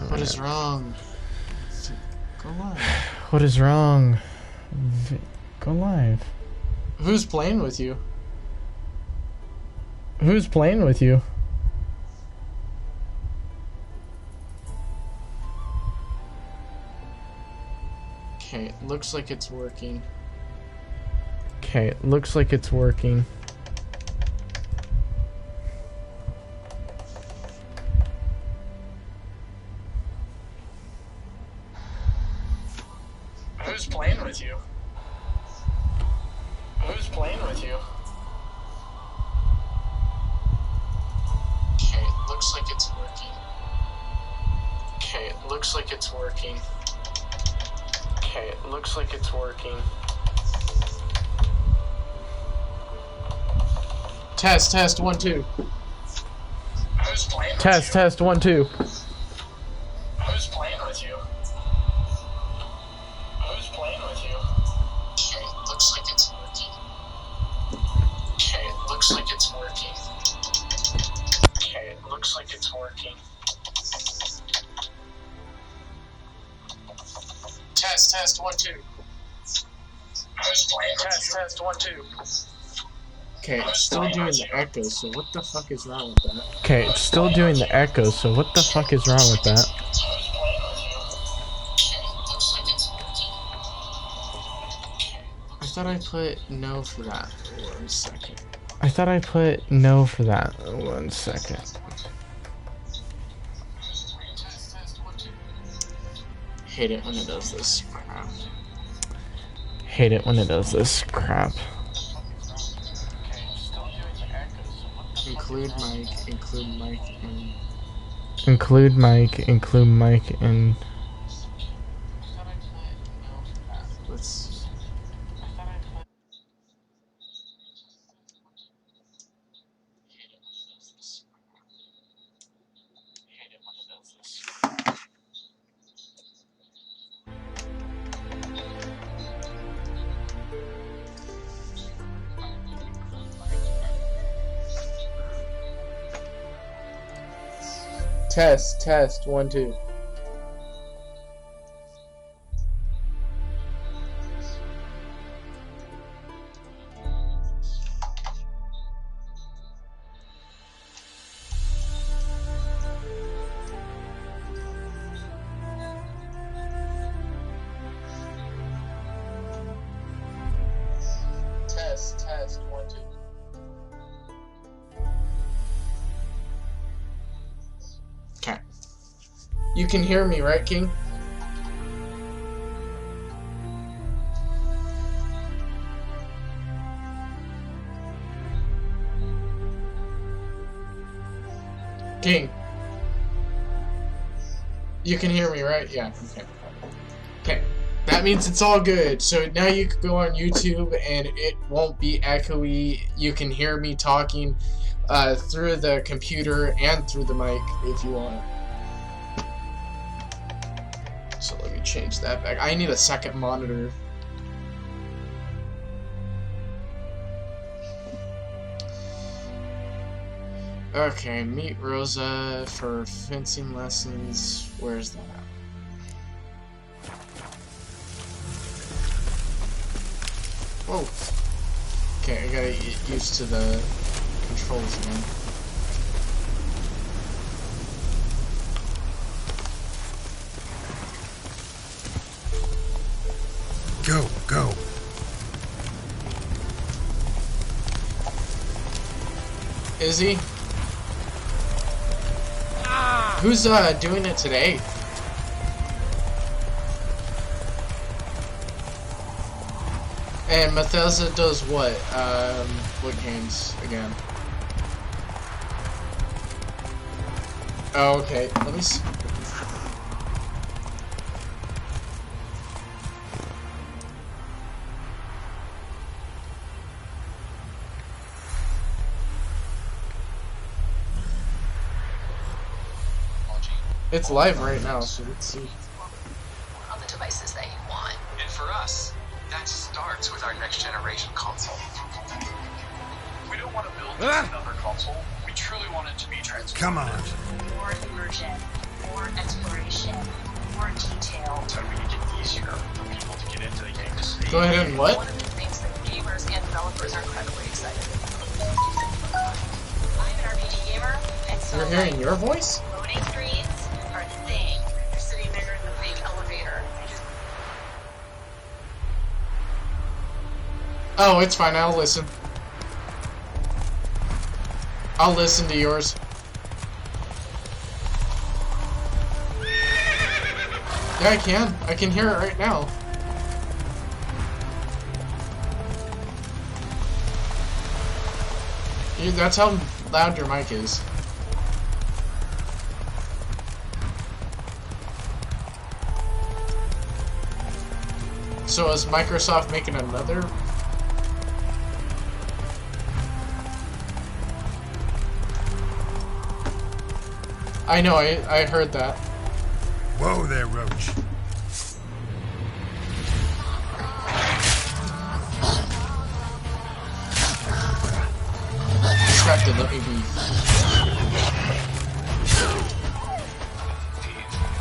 What is wrong? Go live. What is wrong? Go live. Who's playing with you? Who's playing with you? Okay, looks like it's working. Okay, looks like it's working. Who's playing with you? Who's playing with you? Okay, looks like it's working. Okay, looks like it's working. Okay, looks like it's working. Test, test, 1, 2. Who's playing with you? Test, 1, 2. Who's playing with you? Who's playing with you? Okay, looks like it's working. Okay, looks like it's working. Okay, looks like it's working. Test, 1, 2. Who's playing with you? Test, 1, 2. Okay, it's still doing the echo, so what the fuck is wrong with that? Okay, it's still doing the echo, so what the fuck is wrong with that? I thought I put no for that. 1 second. I thought I put no for that. 1 second. Hate it when it does this crap. Hate it when it does this crap. Include mic, and... Include mic, and... Let's... Test, 1, 2. Test, 1, 2. Okay. You can hear me, right, King? King. You can hear me, right? Yeah, okay. Okay. That means it's all good. So now you can go on YouTube and it won't be echoey. You can hear me talking through the computer and through the mic if you want. So let me change that back. I need a second monitor. Okay, meet Rosa for fencing lessons. Where's that? Whoa. Okay, I gotta get used to the controls again. Go. Is he? Who's doing it today? And Bethesda does what? What games again? Oh, okay. Let me see. It's live right now, so let's see. On the devices that you want. And for us, that starts with our next generation console. We don't want to build just another console. We truly want it to be transformative. Come on. More immersion, more more exploration, more detail. So we make it easier for people to get into the game to see. Go ahead and what? One of the things that gamers and developers are incredibly excited about. I'm an RPG gamer, and so You're hearing your voice? loading screens are a thing. You're sitting there in the big elevator. And just Oh, it's fine. I'll listen. I'll listen to yours. Yeah, I can. I can hear it right now. That's how loud your mic is. So is Microsoft making another? I know, I heard that. Whoa there, Roach. Distracted, let me be.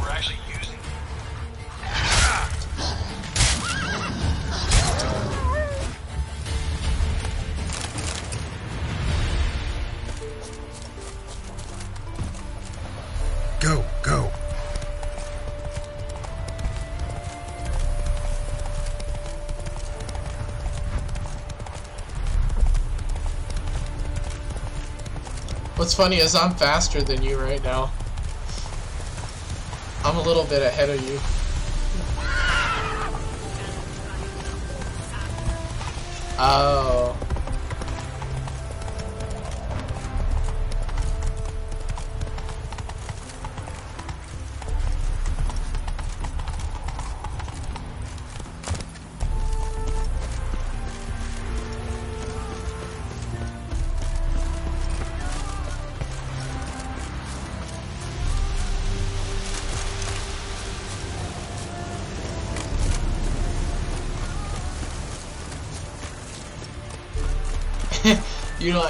We're actually using Go, go. What's funny is I'm faster than you right now. I'm a little bit ahead of you. Oh. You know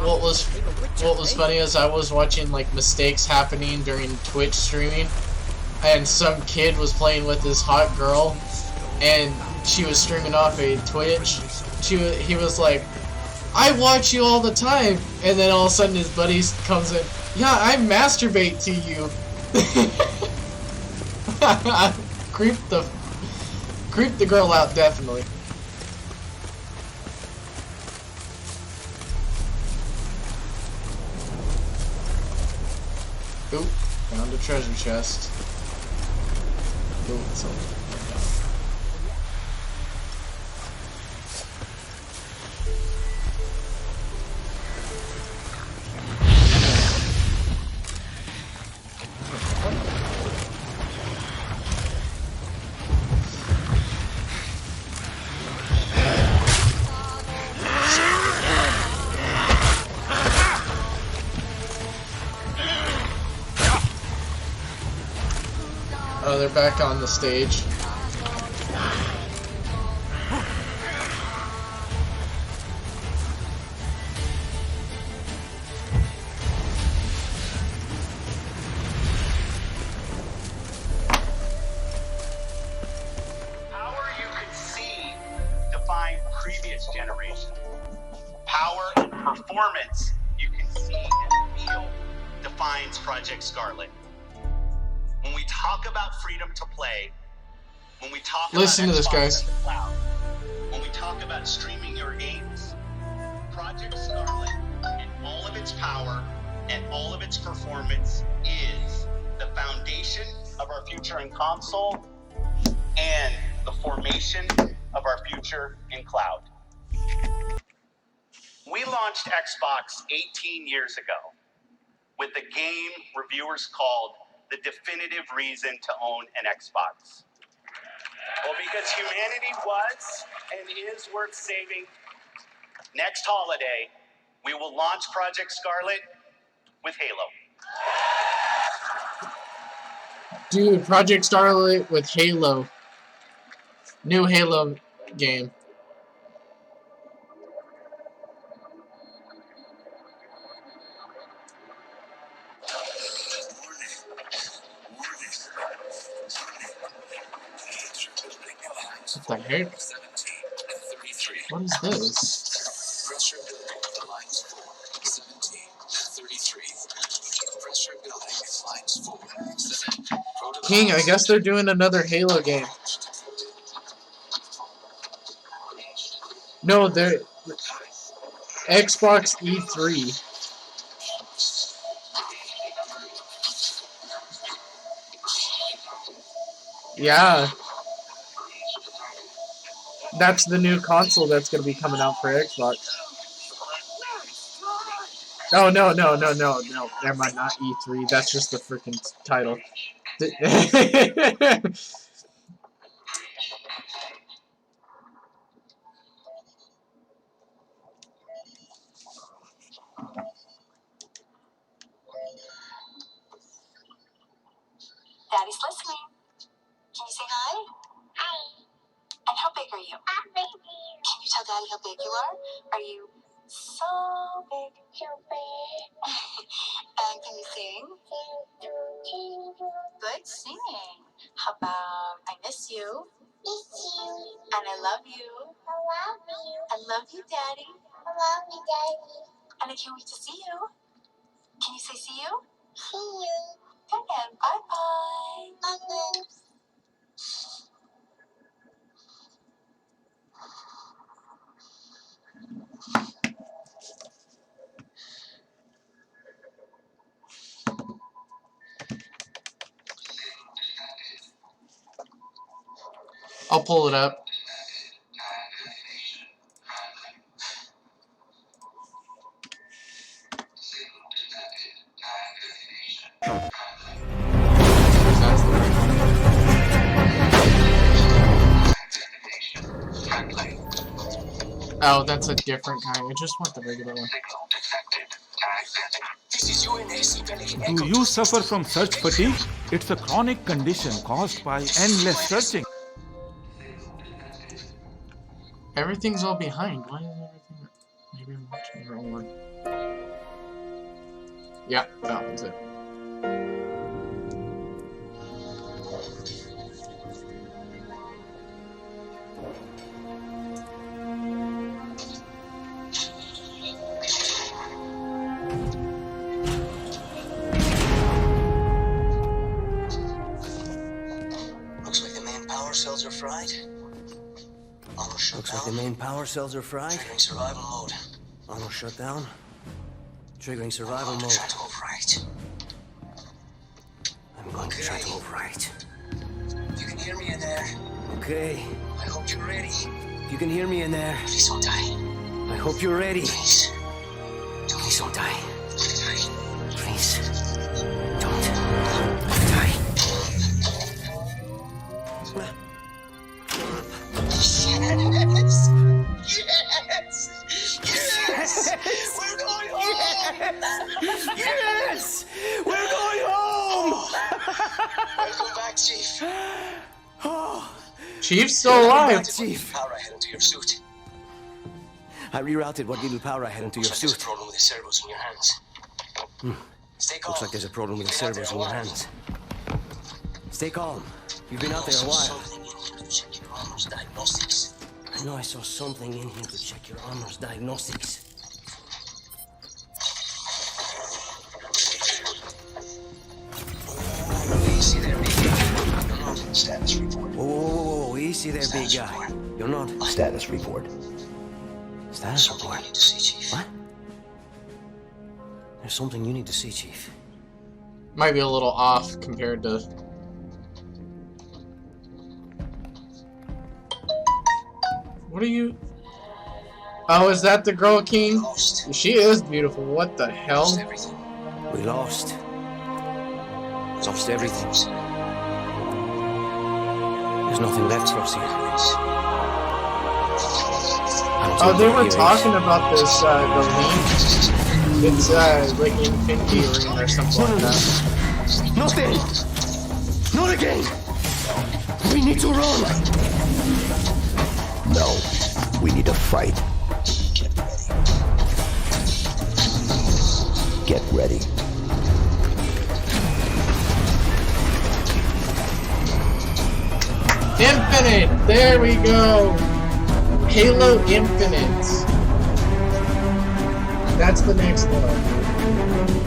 what was funny is I was watching like mistakes happening during Twitch streaming, and some kid was playing with this hot girl, and she was streaming off a Twitch. He was like, "I watch you all the time," and then all of a sudden his buddy comes in, "Yeah, I masturbate to you." Creep the girl out, definitely. Oop, found a treasure chest. Ooh, it's over. Oh, they're back on the stage. Power you could see define previous generations. Power and performance you can see and feel defines Project Scarlet. When we talk about freedom to play, when we talk Listen about to this, Xbox guys. in the cloud, when we talk about streaming your games, Project Scarlet and all of its power and all of its performance is the foundation of our future in console and the formation of our future in cloud. We launched Xbox 18 years ago with a game reviewers called the definitive reason to own an Xbox. Well, because humanity was and is worth saving, next holiday, we will launch Project Scarlet with Halo. Dude, Project Starlight with Halo. New Halo game. What the heck? What is this? Pressure building lines 4, 17, 33. Pressure building lines 4, 7. King, I guess they're doing another Halo game. No, they're Xbox E3. Yeah. That's the new console that's going to be coming out for Xbox. Oh, no. Never mind, not E3. That's just the freaking title. Daddy's listening. Can you say hi? Hi. And how big are you? I'm big. Can you tell Daddy how big you are? Are you so big? So big. And can you sing? Good singing. How about I miss you? Miss you. And I love you. I love you. I love you, Daddy. I love you, Daddy. And I can't wait to see you. Can you say see you? See you. And bye-bye. Bye-bye. I'll pull it up. Oh, that's a different kind. I just want the regular one. Do you suffer from search fatigue? It's a chronic condition caused by endless searching. Everything's all behind. Why is everything... Maybe I'm watching the wrong one. Yeah, that one's it. Looks like the main power cells are fried. Looks like the main power cells are fried. Triggering survival mode. Almost shut down. Triggering survival mode. Try to overwrite. I'm going to try to overwrite. You can hear me in there. Okay. I hope you're ready. You can hear me in there. Please don't die. I hope you're ready. Please. Please don't die. Don't die. Please. Don't die. Yes! We're going home! Yes! We're going home! Welcome back, Chief. Oh, Chief's still alive. Chief. Power I had into your suit. I rerouted what little power I had into your Looks like there's a suit. problem with the servos in your hands. Stay calm. Looks like there's a problem with the You've been out servos there in a your while. hands. Stay calm. You've been out there a while. Something in here to check your armor's diagnostics. I know I saw something in here to check your armor's diagnostics. Easy there, big guy. You're not in status report. Whoa, easy there, big guy. You're not. Status report. Status Something I report. need to see, Chief. What? There's something you need to see, Chief. Might be a little off compared to... What are you... Oh, is that the girl, King? Lost. She is beautiful. What the hell? Lost everything. We lost. Lost everything. There's nothing left for us here. Oh, they were talking about this, the link. It's, like Infinity Ring or something like that. Not then! Not again! We need to run! No, we need to fight. Get ready. Infinite! There we go! Halo Infinite. That's the next one.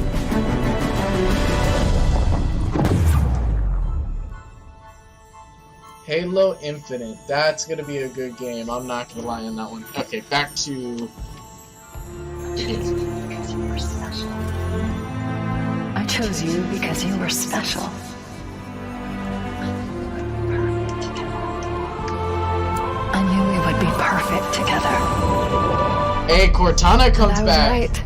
Halo Infinite. That's gonna be a good game. I'm not gonna lie on that one. Okay, back to the game. I chose you because you were special. I knew we would be perfect together. Hey, Cortana comes I was back. right.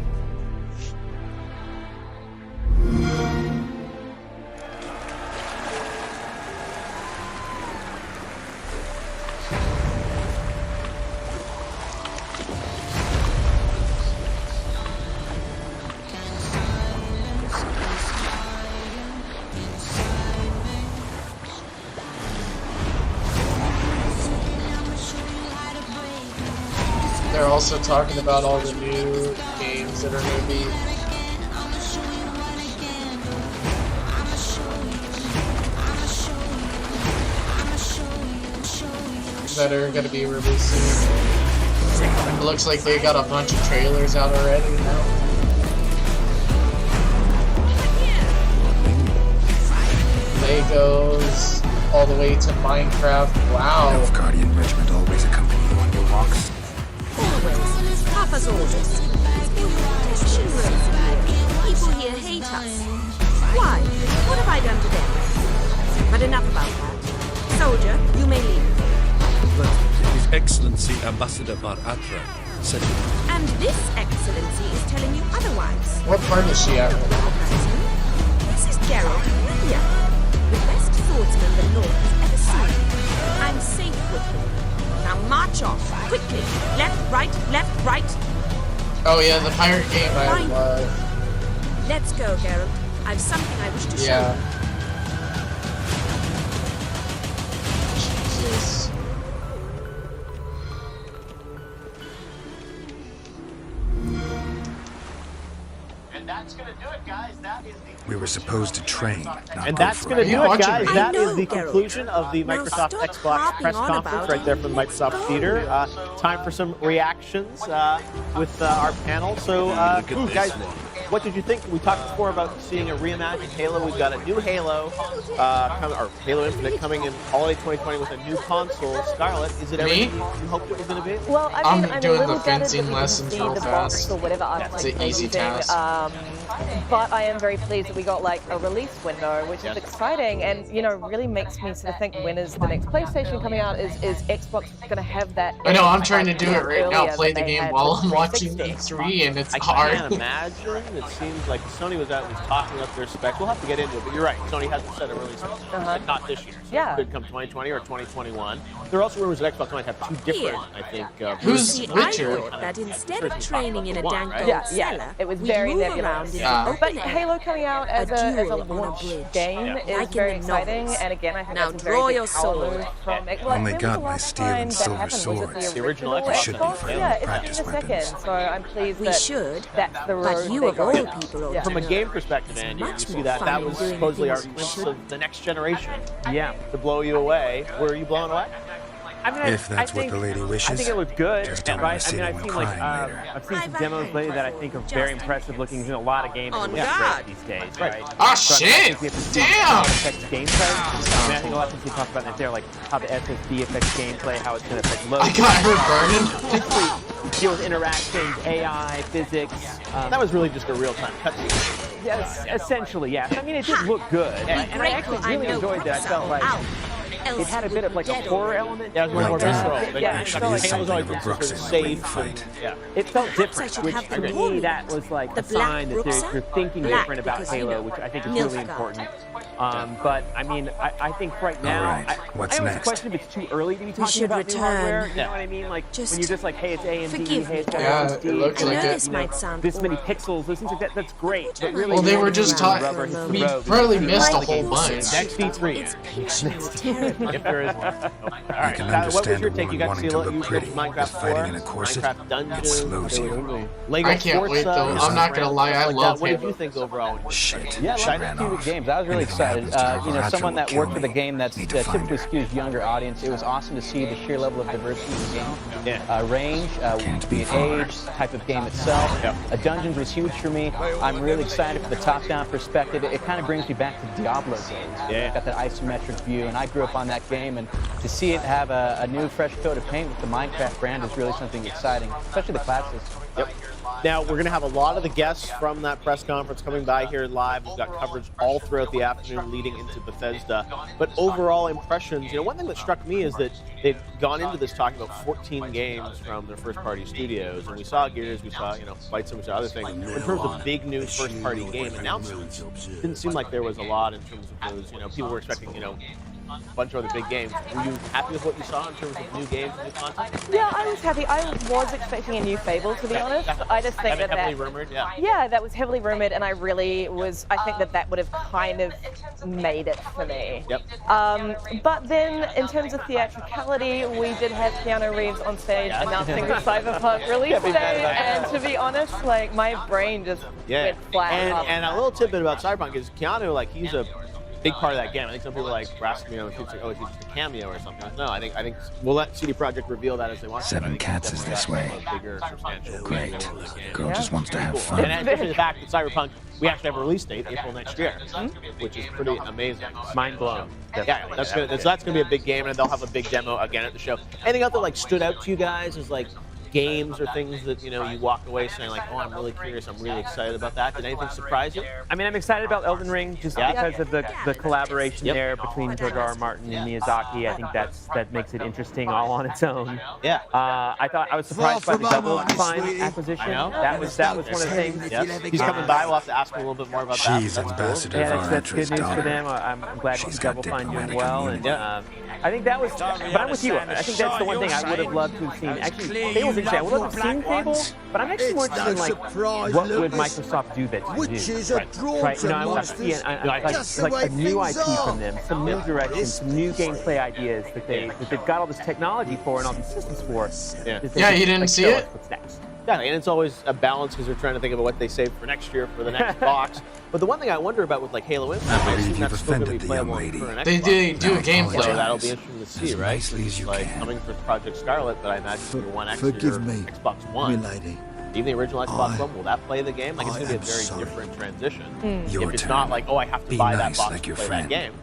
They're also talking about all the new games that are going to be. That are going to be releasing. It looks like they got a bunch of trailers out already now. Legos, all the way to Minecraft. Wow. Elf Guardian Regiment always accompany you on your walks. Always. Papa's orders. Detention rooms here. People here hate us. Why? What have I done to them? But enough about that. Soldier, you may leave. But His Excellency Ambassador Bar Atra said it. And this excellency is telling you otherwise. What part is she at? This is Gerald William, the best swordsman the North has ever seen. I'm safe with him. Now march off, quickly. Left, right. Oh yeah, the pirate game I love. Let's go, Gerald. I've something I wish to show you. Jesus. And that's gonna do it, guys. That is the We were supposed to train, not And go that's for going to it. do it, guys. I That know, is the Gerald. conclusion of the Now Microsoft stop Xbox harping press on conference about right there from the Microsoft Go. Theater. Time for some reactions with our panel. So, guys, what did you think? We talked before about seeing a reimagined Halo. We've got a new Halo, or Halo Infinite coming in holiday 2020 with a new console. Scarlett, is it everything you hoped it was going to be? Well, I mean, I'm a doing little the gutted fencing that we lessons didn't see real the box fast. or whatever art It's like an they're easy using. task. But I am very pleased that we got like a release window, which is exciting, and really makes me sort of think, when is the next PlayStation coming out? Is Xbox going to have that? I know, I'm trying to do it right now, earlier play than the they game had while with I'm watching 360? E3, and it's I hard. can't imagine. It seems like Sony was out and was talking up their specs. We'll have to get into it, but you're right. Sony hasn't set a release, not this year. So Yeah. it could come 2020 or 2021. There are also rumors that Xbox might have two different, I think. Who's See, Witcher? I thought that instead of training in a dank old Yeah, cellar, it was we'd very move nebulous. around in the Yeah. open But air. Halo coming out as a duel on a launch bridge. game Like is in very the exciting, novels. and again, I think Now that's a very draw big your power sword. move from Xbox. Only When was got the my last steel time and that silver happened? Was it swords. the The original original Xbox. Should be Xbox? for Yeah, it's practice in the weapons. second, so I'm pleased We that should, that's the road but you they of go all down. people ought Yeah. to From a know. game perspective, Andy, you Much see more that fun was doing supposedly our things you glimpse shouldn't. of the next generation. Yeah, to blow you away. Were you blown away? I mean, If that's what the lady wishes. I think it looked good. Just don't Right? wanna see I mean, I've anyone seen like crying later. I've seen some demos lately that I think are very impressive looking. There's a lot of games that On look guard. great these days, right? Ah, So I shit! think we have to see Damn! how it affects gameplay. I mean, I think a lot of things we talk about that there, like how the SSD affects gameplay, how it's going to affect load. I got her burning. Particularly deal with interactions, AI, physics. That was really just a real-time cutscene. Yes, essentially, yeah. I mean, it did look good, and I actually really enjoyed that. I felt like it had a bit of like a horror element. Yeah, it was more visceral. Yeah, it felt like Halo's always been Brooks sort of in the safe. fight. Yeah. it felt different, I should which have to the me blue that was like The a sign black that Brooksa? they're thinking Black, different about because, you Halo, know, which I think is really Nilfgaard. important. But I mean, I think right now, right, I what's always next? question if it's too early to be talking should about return. new hardware. You Yeah. know what I mean? Like Just when you're just like, hey, it's AMD, forgive hey, it's me, Yeah, SSD, it looks I like know it. this might sound this many awful. pixels, those things like that. That's great. But really, Well, they were just talking. talking. We probably missed a whole bunch. Next E3. It's picture's terrible. If there is one. All right. can What was understand your a take? You woman got wanting to Silo, look you pretty, played but Minecraft fighting 4, in a corset, Minecraft Dungeons, slows you. Lego I can't wait, Forza, though. I'm not gonna lie, I like love that. What did Halo. you think overall? Shit. Yeah, she lots ran of cute off. games. I was really excited. You know, someone that worked with a game that typically skews younger audience, it was awesome to see the sheer level of diversity in the game. Yeah. Range, be it age, type of game itself. Yep. Dungeons was huge for me. I'm really excited for the top-down perspective. It kind of brings me back to Diablo days. Yeah. Got that isometric view, and I grew up on that game, and to see it have a new, fresh coat of paint with the Minecraft brand is really something exciting, especially the class system. Yep. Now, we're going to have a lot of the guests from that press conference coming by here live. We've got coverage all throughout the afternoon leading into Bethesda. But overall impressions, you know, one thing that struck me is that they've gone into this talking about 14 games from their first-party studios. And we saw Gears, we saw, you know, Flight Sim, other things. In terms of big new first-party game announcements, it didn't seem like there was a lot in terms of those, you know, people were expecting, you know, a bunch of other big games. Were you happy with what you saw in terms of new games and new content? Yeah, I was happy. I was expecting a new Fable, to be honest. I just think that heavily rumored, yeah, that was heavily rumored, and I really was. I think that would have kind of made it for me. Yep. But then, in terms of theatricality, we did have Keanu Reeves on stage announcing the Cyberpunk release date, and to be honest, like my brain just went flat. And a little tidbit about Cyberpunk is Keanu, like he's a big part of that game. I think some people like asking me, like, oh, is he just a cameo or something? No, I think we'll let CD Projekt reveal that as they want. 7 Cats is this way. Bigger, substantial. Great. The girl just wants to have fun. And especially the fact that Cyberpunk, we actually have a release date, April next year, which is pretty amazing. Mind blown. Yeah, that's gonna be a big game, and they'll have a big demo again at the show. Anything else that like stood out to you guys as like games or things that, you know, you walked away saying like, oh, I'm really curious, I'm really excited about that? Did anything surprise you? I mean, I'm excited about Elden Ring just because of the collaboration there between George R.R. Martin and Miyazaki. I think that makes it interesting all on its own. Yeah. I was surprised by the Double Fine acquisition. That was one of the things. Yes. He's coming by. We'll have to ask him a little bit more about that. She's ambassador Yeah, that's good news for them. I'm glad to see Double Fine doing well. And I think that was, but I'm with you. I think that's the one thing I would have loved to have seen. Actually, Fable's interesting. I would love to have seen Fable, but I'm actually more interested in like, what would Microsoft do that you do? Right. You know, I want to see like a new IP from them, some new directions, some new gameplay ideas that they've got all this technology for and all these systems for. Yeah, you didn't see it? What's next. Yeah, and it's always a balance because they're trying to think about what they save for next year for the next box. But the one thing I wonder about with like Halo Infinite, I assume that's still going to be playable for an Xbox. They do a gameplay. So that'll be interesting to see, right? It's like coming for Project Scarlet, but I imagine for One X or Xbox One. Even the original Xbox One, will that play the game? Like it's going to be a very different transition. If it's not like, oh, I have to buy that box to play that game.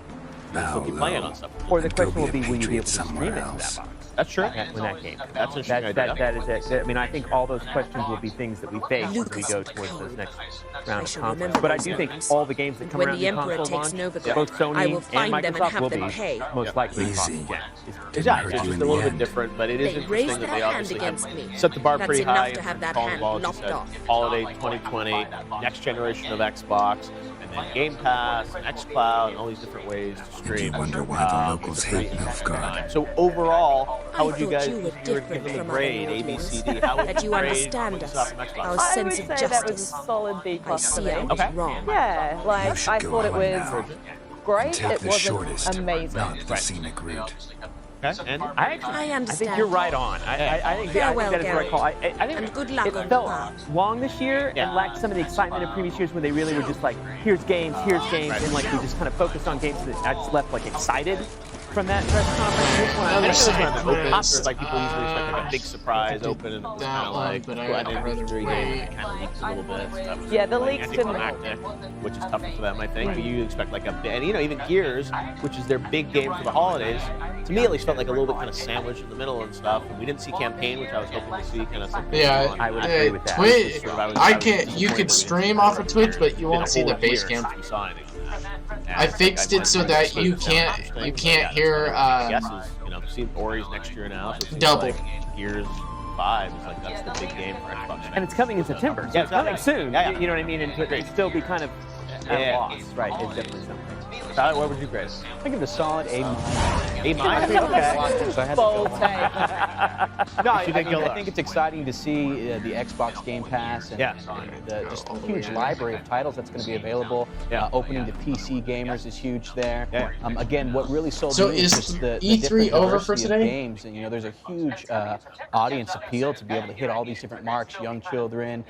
You'll still keep playing on stuff. Or the question will be, will you be able to stream it to that box? That's true. When that game. That's interesting. That is it. I mean, I think all those questions will be things that we face as we go towards those next round of consoles. But I do think all the games that come around the console launch, both Sony and Microsoft will be most likely cross-gen. It's just a little bit different, but it is interesting that they obviously have set the bar pretty high. Holiday 2020, next generation of Xbox, and then Game Pass, and xCloud, and all these different ways to stream. You wonder why the locals hate Nilfgaard. So overall, how would you guys, if you were given a grade, A, B, C, D, how would you grade Microsoft and Xbox? I would say that was a solid B+ for me. Okay. Yeah, like I thought it was great. It wasn't amazing. Not the scenic route. Okay. And I think you're right on. I think that is the right call. I think good luck it felt long this year and lacked some of the excitement of previous years when they really were just like, here's games, and like we just kind of focused on games that I just left like excited from that press conference. Like people usually expect like a big surprise open and it's kind of like an industry game that kind of leaks a little bit. Yeah, the leaks didn't. Which is tougher for them, I think. But you expect like and you know, even Gears, which is their big game for the holidays, to me at least felt like a little bit kind of sandwiched in the middle and stuff. And we didn't see campaign, which I was hoping to see kind of something. Yeah, I would agree with that. Twitch, you could stream off of Twitch, but you won't see the base cam. I fixed it so that you can't hear guesses. You know, see Ori's next year now. So double. Like Gears 5 is like that's the big game for Xbox. And it's coming in September. So it's coming soon. Yeah. You know what I mean? And it'd still be kind of at a loss, right? It's definitely something. Tyler, what would you grade? I give it a solid A-. A minus. Okay. Bold take. No, I think it's exciting to see the Xbox Game Pass and just a huge library of titles that's going to be available. Opening to PC gamers is huge there. Again, what really sold me is just the E3 over for diversity of today? games, and there's a huge audience appeal to be able to hit all these different marks, young children,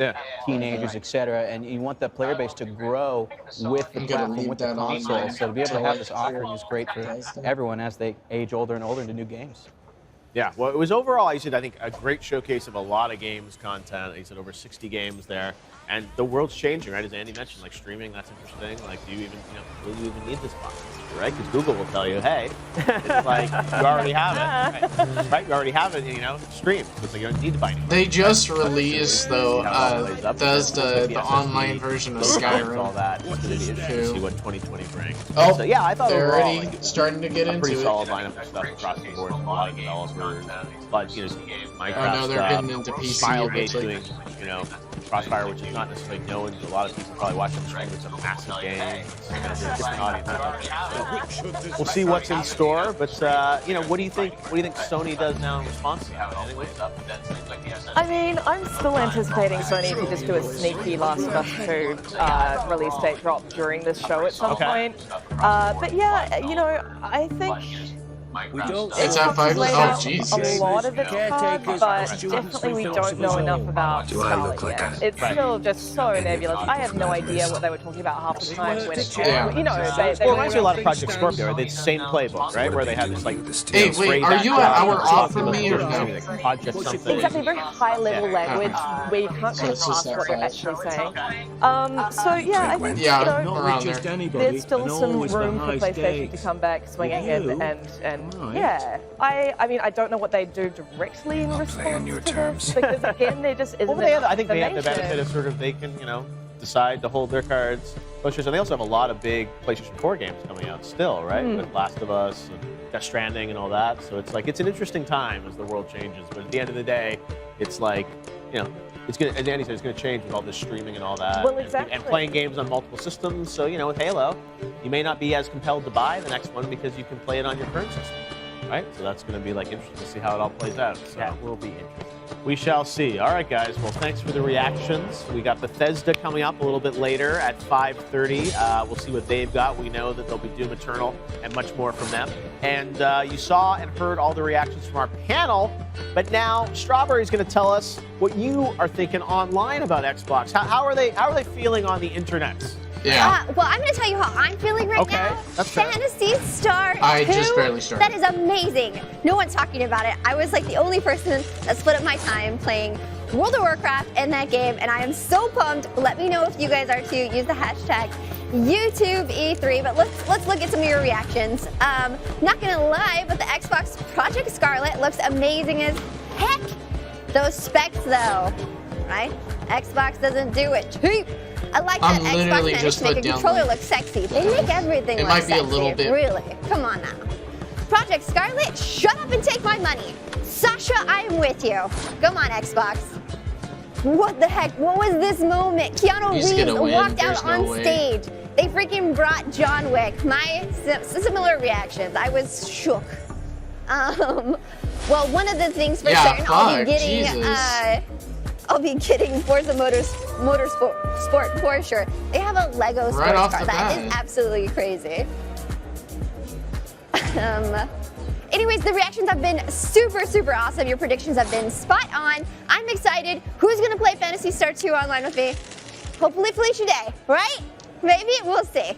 teenagers, etc. And you want the player base to grow with the platform, with the console. So to be able to have this offering is great for everyone as they age older and older into new games. Yeah, well, it was overall, I think, a great showcase of a lot of games content. He said over 60 games there. And the world's changing, right? As Andy mentioned, like streaming, that's interesting. Like, do you even, will you even need this box? Right? Because Google will tell you, hey, it's like, you already have it. Right? You already have it, stream. So it's like, you don't need to buy anything. They just released, though, the online version of Skyrim. All that. It's going to be interesting to see what 2020 brings. Oh, so, yeah, I thought they're overall, already starting to get into pretty it. solid lineup of stuff across the board. A lot of developers, but, Minecraft Oh, no, they're stuff, getting into PC Smilegate eventually. doing, Crossfire, which is not necessarily known to a lot of people probably watching the stream. It's a massive game. It's going to be a different audience. So we'll see what's in store, but what do you think? What do you think Sony does now in response to that? I mean, I'm still anticipating Sony to just do a sneaky Last of Us 2 release date drop during this show at some point. But yeah, I think It's at 5. Oh, jeez. a lot of it's hard, but definitely we don't know enough about Scarlet yet. It's still just so nebulous. I have no idea what they were talking about half the time when it came. They reminds me a lot of Project Scorpio. Right? It's the same playbook, right? Where they have this like. Hey, wait, are you an hour off from me or no? Exactly, very high-level language where you can't kind of pass what they're actually saying. So yeah, I think around there. there's still some room for PlayStation to come back swinging and yeah. I mean, I don't know what they do directly in response to this, because again, there just isn't I think they have the benefit of sort of they can, decide to hold their cards. And they also have a lot of big PlayStation 4 games coming out still, right? With Last of Us and Death Stranding and all that. So it's like, it's an interesting time as the world changes. But at the end of the day, it's like, it's gonna, as Andy said, it's gonna change with all this streaming and all that. Well, exactly. And playing games on multiple systems. So, with Halo, you may not be as compelled to buy the next one because you can play it on your current system, right? So that's gonna be like interesting to see how it all plays out. So that will be interesting. We shall see. All right, guys. Well, thanks for the reactions. We got Bethesda coming up a little bit later at 5:30. We'll see what they've got. We know that there'll be Doom Eternal and much more from them. And you saw and heard all the reactions from our panel. But now Strawberry's going to tell us what you are thinking online about Xbox. How are they feeling on the internet? Yeah. Well, I'm going to tell you how I'm feeling right now. That's fair. Phantasy Star 2. I just barely started. That is amazing. No one's talking about it. I was like the only person that split up my time playing World of Warcraft in that game, and I am so pumped. Let me know if you guys are too. Use the hashtag YouTubeE3. But let's look at some of your reactions. Not going to lie, but the Xbox Project Scarlet looks amazing as heck. Those specs, though, right? Xbox doesn't do it cheap. I like that Xbox managed to make a controller look sexy. They make everything look sexy. It might be a little bit. Really? Come on now. Project Scarlet, shut up and take my money. Sasha, I am with you. Come on, Xbox. What the heck? What was this moment? Keanu Reeves walked out on stage. They freaking brought John Wick. My similar reactions. I was shook. Well, one of the things for certain, I'll be getting Forza Motorsport for sure. They have a Lego sports car. That is absolutely crazy. Anyways, the reactions have been super, super awesome. Your predictions have been spot on. I'm excited. Who's going to play Phantasy Star 2 online with me? Hopefully Felicia Day, right? Maybe. We'll see.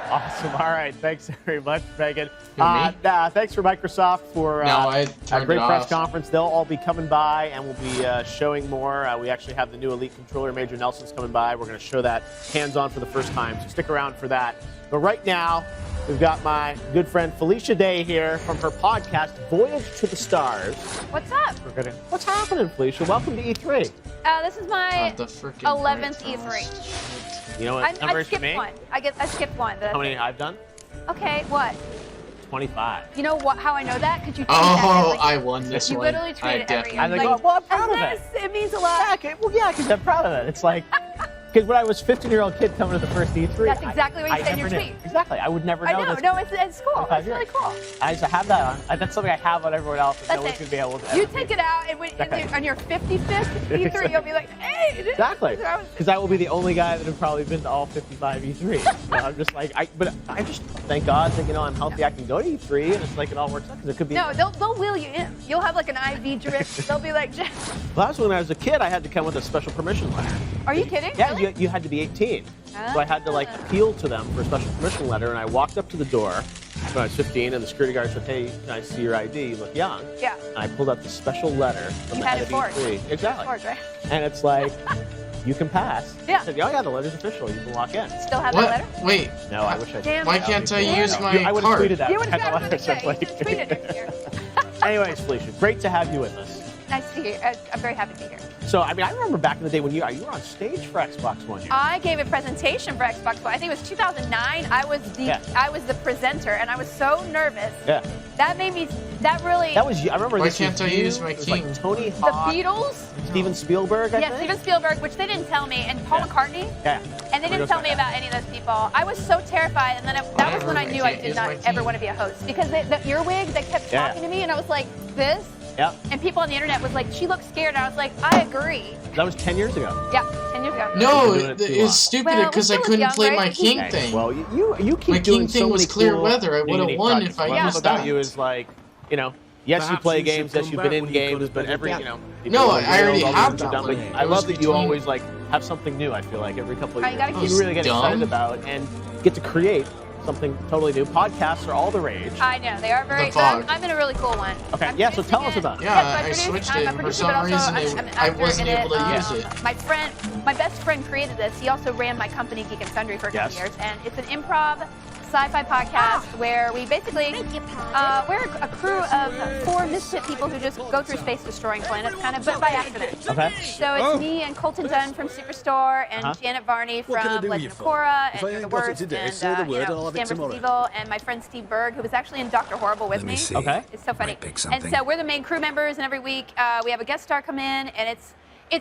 Awesome. All right. Thanks very much, Megan. Thanks for Microsoft for a great press conference. They'll all be coming by, and we'll be showing more. We actually have the new Elite controller, Major Nelson's coming by. We're going to show that hands-on for the first time, so stick around for that. But right now, we've got my good friend Felicia Day here from her podcast, Voyage to the Stars. What's up? What's happening, Felicia? Welcome to E3. This is my 11th E3. You know what? I skipped one. I skipped one. How many I've done? Okay, what? 25. You know what? How I know that? Because you tweet I won this one. You literally tweet it every year. I'm like, well, I'm proud of it. It means a lot. Yeah, because I'm proud of it. It's like, Because when I was a 15-year-old kid coming to the first E3, That's exactly what you said in your never tweet. knew. Exactly. I would never know. I know. this. No, it's cool. It's really cool. I used to have that on. That's something I have on everyone else. And no one That's could it. be able to. You take it out, and on your 55th E3, you'll be like, hey. Exactly. Because I will be the only guy that have probably been to all 55 E3s. So I'm just like, but I just thank God that I'm healthy. I can go to E3, and it's like it all works out because it could be. No, they'll wheel you in. You'll have like an IV drip. They'll be like, Well, that's when I was a kid. I had to come with a special permission letter. are you kidding? Yeah, Really? you had to be 18. So I had to like appeal to them for a special permission letter, and I walked up to the door when I was 15, and the security guard said, "Hey, can I see your ID? You look young." Yeah. And I pulled out the special letter from You the had head it of forged. E3. Exactly. Forged, right? And it's like, you can pass. Yeah. I said, oh yeah, the letter's official. You can walk in. Still have What? that letter? Wait. No, I wish I did. Damn. Why can't I use my I would have card? tweeted that. You would have I got had it the on the letter, day. You should tweet it next year. Anyways, Felicia, great to have you with us. Nice to hear. I'm very happy to be here. So, I mean, I remember back in the day when you were on stage for Xbox One year. I gave a presentation for Xbox One. I think it was 2009. I was the presenter, and I was so nervous. Yeah. That made me. That really. That was. I remember. Why this can't was I you, use my it was king? Like Tony The Hawk, Beatles. Steven Spielberg. I Yeah, think. Steven Spielberg, which they didn't tell me, and Paul McCartney. Yeah. And they didn't tell me about any of those people. I was so terrified, and then that was when I knew I did not ever want to be a host because the earwig, they kept talking to me, and I was like, this. Yeah. And people on the internet was like, she looks scared. And I was like, I agree. That was 10 years ago. Yeah, 10 years ago. No, You've been doing it too long. it's stupid Well, because we I still couldn't young, play right? my king Okay, thing. well, you keep My doing king so thing was many clear cool weather. I new would've unique won projects. if I What I love used about that. you is like, yes, you Perhaps play you should games, yes, come you've been back in when you've games, got a but better every, gap. No, all I already the have games that you've done, one. but It I was love that you between- always like have something new. I feel like every couple of Oh, you years gotta keep- you really get Dumb. excited about and get to create something totally new. Podcasts are all the rage. I know, they are very. The fog. I'm in a really cool one. Okay, I'm yeah, so tell us producing about it. Yeah, Yeah, so I produced- switched I'm it, a and for producer, some but also reason I'm an I actor wasn't in able to use it. My best friend created this. He also ran my company, Geek and Sundry, for a couple Yes. years, and it's an improv sci-fi podcast where we basically we're a crew of 4 misfit people who just go through space destroying planets, kind of, but by accident. Okay. So it's me and Colton Dunn from Superstore and Janet Varney What can I from do Legend you of for? Korra If and I You're the ain't got it Worst today, and say the word and I'll have it Stan vs. tomorrow. Evil, and my friend Steve Berg, who was actually in Dr. Horrible with Let me see. Okay. It's so funny. Might pick And something. so we're the main crew members, and every week we have a guest star come in, and it's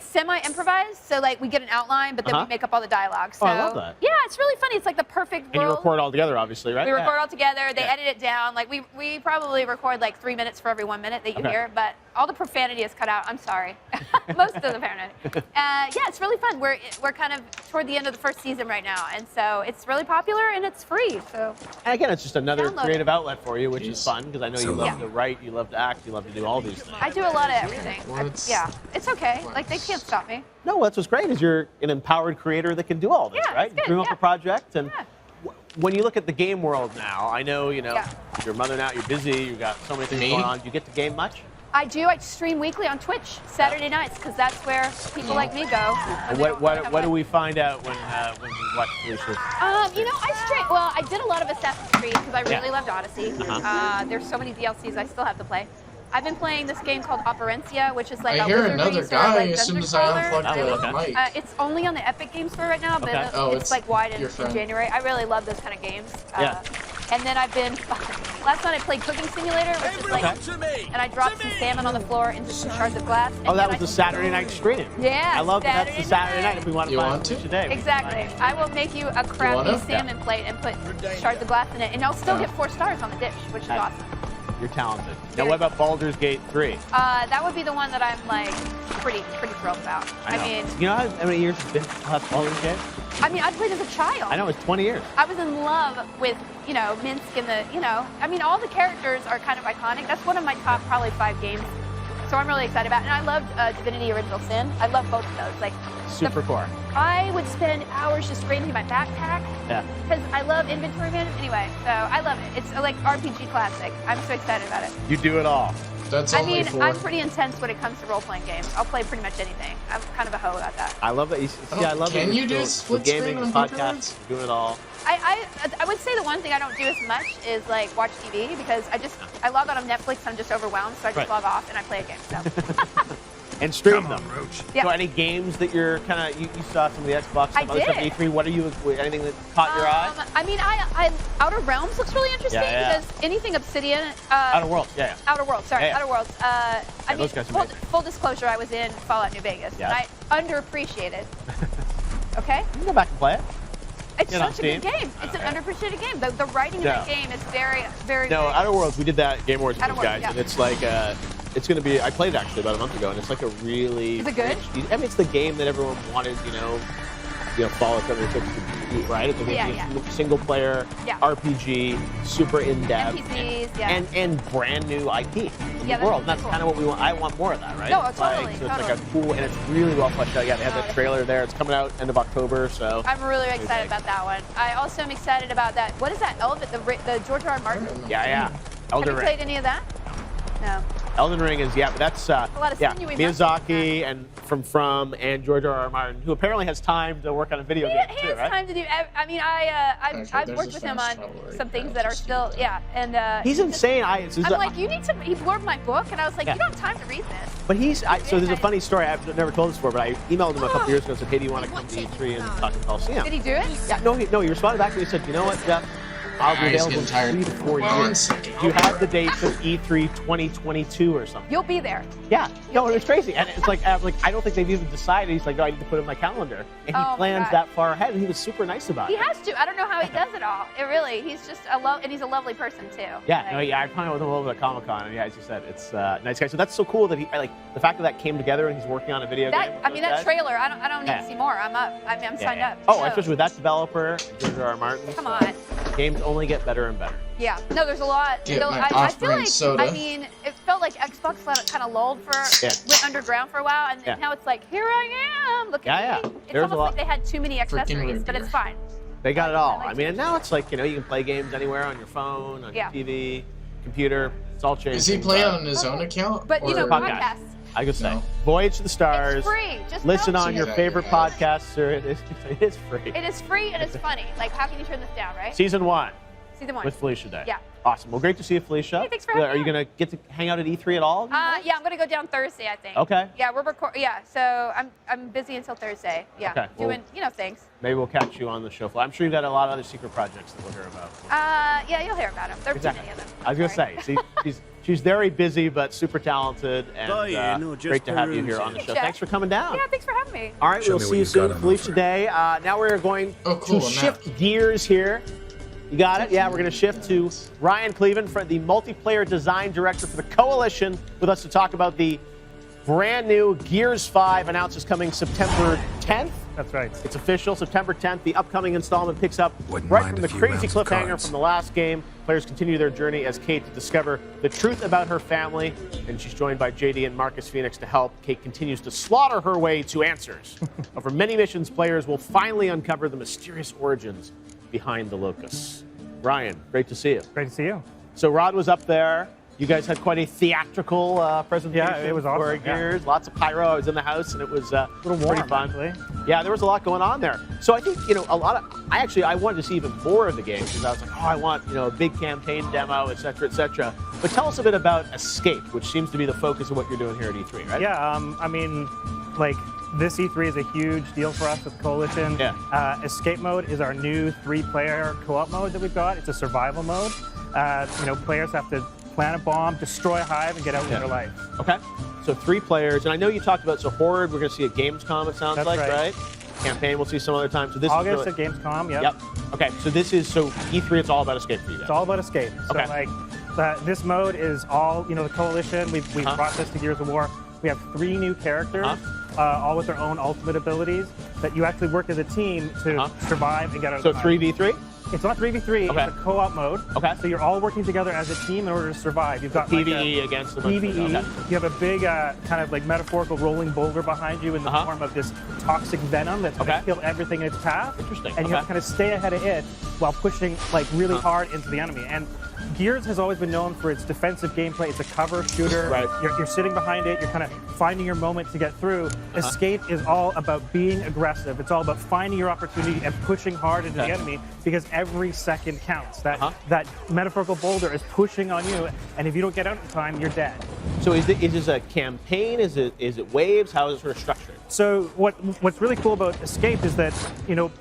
semi-improvised, so like we get an outline, but then we make up all the dialogue. So Oh, I love that. yeah, it's really funny. It's like the perfect And you world. record all together, obviously, right? We Yeah. record all together. They Yeah. edit it down. Like we probably record like 3 minutes for every 1 minute that you Okay. hear, but all the profanity is cut out. I'm sorry. Most of the profanity. Yeah, it's really fun. We're kind of toward the end of the first season right now, and so it's really popular and it's free. So And again, it's just another Download creative outlet for you, which is Jeez. fun because I know you love to write, you love to act, you love to do all these things. I do a lot of everything. What's- Yeah, it's okay. Like they can't stop me. No, that's what's great is you're an empowered creator that can do all this, Yeah, right? it's good, You dream up yeah. a project, and Yeah. when you look at the game world now, I know Yeah. you're a mother now, you're busy, you got so many things Me? going on. Do you get to game much? I do. I stream weekly on Twitch Saturday nights because that's where people like me go. And what do we find out when we watch Felicia? I did a lot of Assassin's Creed because I really loved Odyssey. Uh-huh. There's so many DLCs I still have to play. I've been playing this game called Operencia, which is like I a hear wizardry another sort of, guy like, as soon dungeon as I crawler. unplugged the Okay. mic. It's only on the Epic Game Store right now, but Okay. Oh, it's like wide in your friend. January. I really love those kind of games. Yeah. And then I've been last night I played Cooking Simulator, which is like, and I dropped some salmon on the floor into some shards of glass. Oh, and that then was the Saturday night stream. Yeah, I love that. That's the Saturday night. If we want to You find want to? today. Exactly. I will make you a crappy wanna? salmon plate and put shards of glass in it, and I'll still get 4 stars on the dish, which is Nice. awesome. You're talented. Now, what about Baldur's Gate 3? That would be the one that I'm like pretty thrilled about. I know. mean, You know how many years it's been since Baldur's Gate? I played as a child. I know, it's 20 years. I was in love with, Minsk and all the characters are kind of iconic. That's one of my top probably 5 games. So I'm really excited about it. And I loved Divinity Original Sin. I love both of those. Like Super core. I would spend hours just raiding my backpack. Yeah. Because I love inventory management. Anyway, so I love it. It's like RPG classic. I'm so excited about it. You do it all. That's I only mean, for... I'm pretty intense when it comes to role-playing games. I'll play pretty much anything. I'm kind of a hoe about that. I love that. I love Can that you do still split gaming screen and on podcasts, doing it all. I would say the one thing I don't do as much is like watch TV because I log on Netflix and I'm just overwhelmed, so I just Right. log off and I play a game. So And stream them. Yeah. So any games that you're kind of, you saw some of the Xbox I stuff, other stuff did. at E3, what are you, anything that caught your eye? I mean, I Outer Realms looks really interesting Yeah. because anything Obsidian. Outer Worlds, yeah. Outer Worlds, sorry, Yeah. Outer Worlds. I mean, those guys are full, amazing. full disclosure, I was in Fallout New Vegas, Yeah. and I underappreciated. Okay? You can go back and play it. It's such a good game. It's an underappreciated game. The writing in that game is very, very No, good. Outer Worlds, we did that Game Awards with Outer those guys, Worlds, yeah. and it's like, it's going to be, I played it actually about a month ago, and it's like a really... Is it good? I mean, it's the game that everyone wanted, Fallout 76 to be, right? It's a single player RPG, super in-depth, NPCs, and brand new IP in Yeah, the world. And that's that's cool. kind of what we want. I want more of that, right? No, It's totally, so it's like a cool, and it's really well fleshed out. Yeah, they had that trailer there. It's coming out end of October, so... I'm really excited about that one. I also am excited about that. What is that? The George R. R. Martin? Yeah. Elden Have you Ring. played any of that? No. Elden Ring is, but that's A lot of sinewy Miyazaki and From and George R. R. Martin, who apparently has time to work on a video game He too, has right? time to do. I mean, I've worked with him on some things that are still, and He's insane. I'm like, you need to. He blurbed my book, and I was like, you don't have time to read this. But so there's a funny story. I've never told this before, but I emailed him a couple years ago and said, hey, do you want to come to E3 and talk to Coliseum? Did he do it? Yeah, no, he responded back to me and said, you know what, Jeff? I'll be available in 3 to 4 years. Do you have the dates of E3 2022 or something? You'll be there. Yeah. No, it's crazy. And it's like, I don't think they've even decided. He's like, no, I need to put it in my calendar. And he plans that far ahead, and he was super nice about He it. has to. I don't know how he does it all. He's just and he's a lovely person too. Yeah, I hung out with him a little bit at Comic-Con, and yeah, as you said, it's a nice guy. So that's so cool that the fact that came together and he's working on a video game. I mean, that trailer, I don't need to see more. I'm up. I'm signed up. Oh, especially with that developer, George R. R. Martin. Come on. Games only get better and better. Yeah. No, there's a lot. Get my I feel off-brand like, soda. I mean, it felt like Xbox kind of lulled went underground for a while, and now it's like, here I am. Look at me. It's almost like they had too many accessories, but it's fine. They got it all. I mean, and now it's like, you can play games anywhere on your phone, on your TV, computer. It's all changed. Is he playing on his own account? But, podcasts. I could say, Voyage to the Stars. It's free. Just listen don't on your choose it. favorite podcaster. It is free. It is free and it's funny. Like, how can you turn this down, right? Season 1. Season 1. With Felicia Day. Yeah. Awesome. Well, great to see you, Felicia. Hey, thanks for having Are you going to get to hang out at E3 at all? Yeah, I'm gonna go down Thursday, I think. Okay. Yeah, we're recording. Yeah, so I'm busy until Thursday. Yeah. Okay, well, doing things. Maybe we'll catch you on the show floor. I'm sure you've got a lot of other secret projects that we'll hear about. Yeah, you'll hear about them. There are too many of them. I was going to say, she's very busy but super talented, and great to have you here on the show. Jeff. Thanks for coming down. Yeah, thanks for having me. All right, we'll see you soon, Felicia Day. Now we're going to shift gears here. You got it? Yeah, we're going to shift to Ryan Cleveland, the multiplayer design director for the Coalition, with us to talk about the brand new Gears 5 announces coming September 10th. That's right. It's official, September 10th. The upcoming installment picks up right from the crazy cliffhanger from the last game. Players continue their journey as Kate discover the truth about her family, and she's joined by JD and Marcus Phoenix to help. Kate continues to slaughter her way to answers. Over many missions, players will finally uncover the mysterious origins behind the locusts. Ryan, great to see you. Great to see you. So Rod was up there. You guys had quite a theatrical presentation. Yeah, it was awesome. Gears. Lots of pyro. I was in the house, and it was a little warm, pretty fun. actually. Yeah, there was a lot going on there. So I think I wanted to see even more of the game because I was like, oh, I want a big campaign demo, et cetera, et cetera. But tell us a bit about Escape, which seems to be the focus of what you're doing here at E3, right? Yeah, I mean, like, this E3 is a huge deal for us with Coalition. Yeah. Escape mode is our new 3-player co-op mode that we've got. It's a survival mode. Players have to plant a bomb, destroy a hive, and get out with their life. Okay. So 3 players, and I know you talked about Horde. We're going to see at Gamescom. It sounds That's like, right? Campaign we'll see some other time. So this August is at Gamescom. Yep. Yep. Okay. So E3. It's all about Escape for you guys. It's all about Escape. So Okay. this mode is all the Coalition. We've brought this to Gears of War. We have 3 new characters, all with their own ultimate abilities that you actually work as a team to survive and get out of the hive. 3v3? It's not 3v3, Okay. it's a co-op mode. Okay. So you're all working together as a team in order to survive. You've got PvE against the bunch of PvE. people. Okay. You have a big kind of like metaphorical rolling boulder behind you in the form of this toxic venom that's going to kill everything in its path. Interesting. And you have to kind of stay ahead of it while pushing like really hard into the enemy. And Gears has always been known for its defensive gameplay. It's a cover shooter. Right. You're sitting behind it. You're kind of finding your moment to get through. Escape is all about being aggressive. It's all about finding your opportunity and pushing hard into the enemy because every second counts. That metaphorical boulder is pushing on you, and if you don't get out in time, you're dead. So is this a campaign? Is it waves? How is it sort of structured? So what's really cool about Escape is that,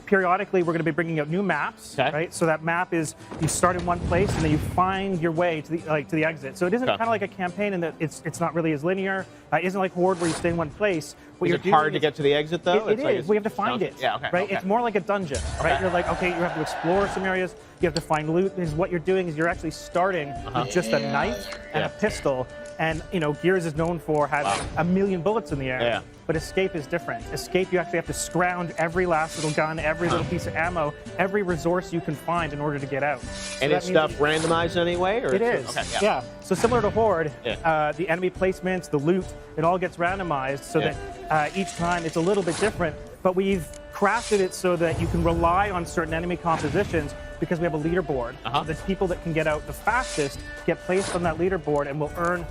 periodically we're going to be bringing out new maps, right? So that map is you start in one place and then you find your way to the exit. So it isn't kind of like a campaign in that it's not really as linear. It isn't like Horde where you stay in one place. Is it hard to get to the exit though? It is. We have to find it. Yeah, okay. Right? Okay. It's more like a dungeon, right? You're like, okay, you have to explore some areas. You have to find loot. Is what you're doing is you're actually starting with just a knife and a pistol. And, Gears is known for having a million bullets in the air. Yeah. But Escape is different. Escape, you actually have to scrounge every last little gun, every little piece of ammo, every resource you can find in order to get out. And is stuff randomized anyway? Or it is. Okay, yeah. So similar to Horde, the enemy placements, the loot, it all gets randomized so that each time it's a little bit different. But we've crafted it so that you can rely on certain enemy compositions because we have a leaderboard. So the people that can get out the fastest get placed on that leaderboard and will earn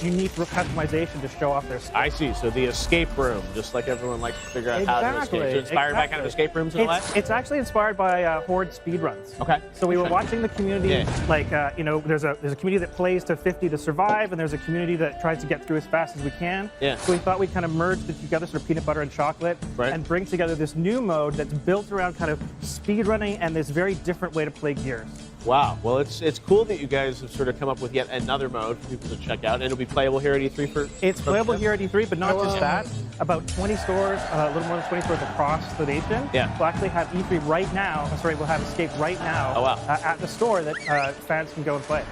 unique customization to show off their skill. I see. So the escape room, just like everyone likes to figure out how to escape. So inspired by kind of escape rooms in a way? It's actually inspired by Horde speedruns. Okay. So we were watching the community, there's a community that plays to 50 to survive, and there's a community that tries to get through as fast as we can. Yeah. So we thought we'd kind of merge the together, sort of peanut butter and chocolate, and bring together this new mode that's built around kind of speedrunning and this very different way to play Gears. Wow. Well, it's cool that you guys have sort of come up with yet another mode for people to check out, and it'll be playable here at E3 It's playable here at E3, but not just that. About 20 stores, a little more than 20 stores across the nation. Yeah. We'll actually have E3 right now. We'll have Escape right now at the store that fans can go and play.